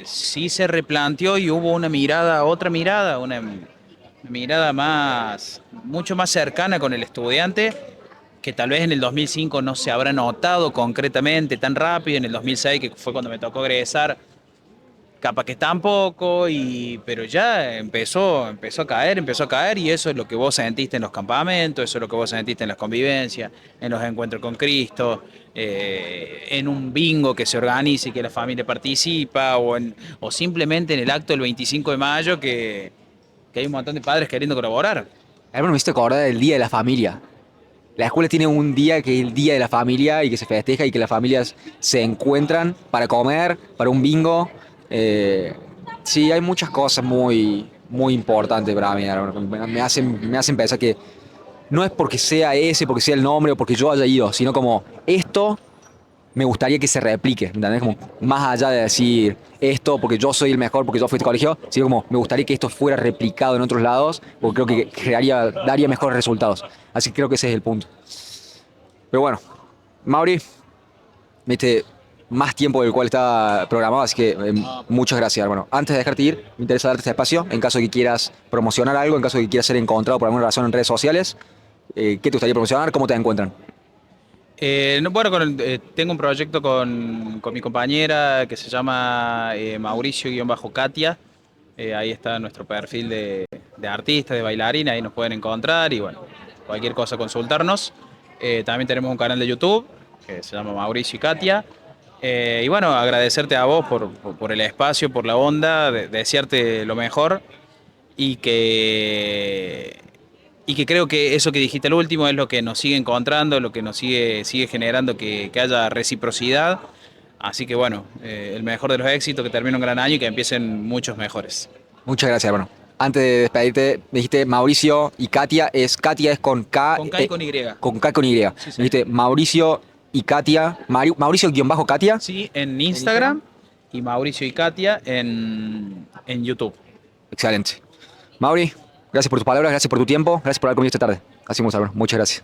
Sí se replanteó y hubo una mirada mucho más cercana con el estudiante, que tal vez en el 2005 no se habrá notado concretamente tan rápido, en el 2006, que fue cuando me tocó egresar, capaz que tampoco, pero ya empezó a caer y eso es lo que vos sentiste en los campamentos, eso es lo que vos sentiste en las convivencias, en los encuentros con Cristo, en un bingo que se organice y que la familia participa, o simplemente en el acto del 25 de mayo que hay un montón de padres queriendo colaborar. Hermano, me hiciste acordar del Día de la Familia. La escuela tiene un día que es el Día de la Familia y que se festeja y que las familias se encuentran para comer, para un bingo. Eh, sí, hay muchas cosas muy, muy importantes para mí, hermano. Me hacen pensar que no es porque sea ese, porque sea el nombre o porque yo haya ido, sino como esto me gustaría que se replique, ¿entendés? Como más allá de decir esto porque yo soy el mejor, porque yo fui a este colegio, sino como me gustaría que esto fuera replicado en otros lados, porque creo que daría mejores resultados. Así que creo que ese es el punto. Pero bueno, Mauri, viste más tiempo del cual está programado, así que muchas gracias, hermano. Antes de dejarte ir, me interesa darte este espacio, en caso de que quieras promocionar algo, en caso de que quieras ser encontrado por alguna razón en redes sociales, ¿qué te gustaría promocionar? ¿Cómo te encuentran? No, bueno, tengo un proyecto con mi compañera que se llama Mauricio-Katia. Ahí está nuestro perfil de artista, de bailarina, ahí nos pueden encontrar y bueno, cualquier cosa consultarnos. También tenemos un canal de YouTube que se llama Mauricio y Katia. Y bueno, agradecerte a vos por el espacio, por la onda, desearte lo mejor y que creo que eso que dijiste al último es lo que nos sigue encontrando, lo que nos sigue generando que haya reciprocidad. Así que bueno, el mejor de los éxitos, que termine un gran año y que empiecen muchos mejores. Muchas gracias, hermano. Antes de despedirte, me dijiste Mauricio y Katia es con K. Con K y con Y. Con K y con Y. Me Sí, sí. dijiste Mauricio y Katia. Mauricio-Katia. Sí, en Instagram y Mauricio y Katia en YouTube. Excelente. Mauri, gracias por tus palabras, gracias por tu tiempo, gracias por haber comido esta tarde. Así hermano. Muchas gracias.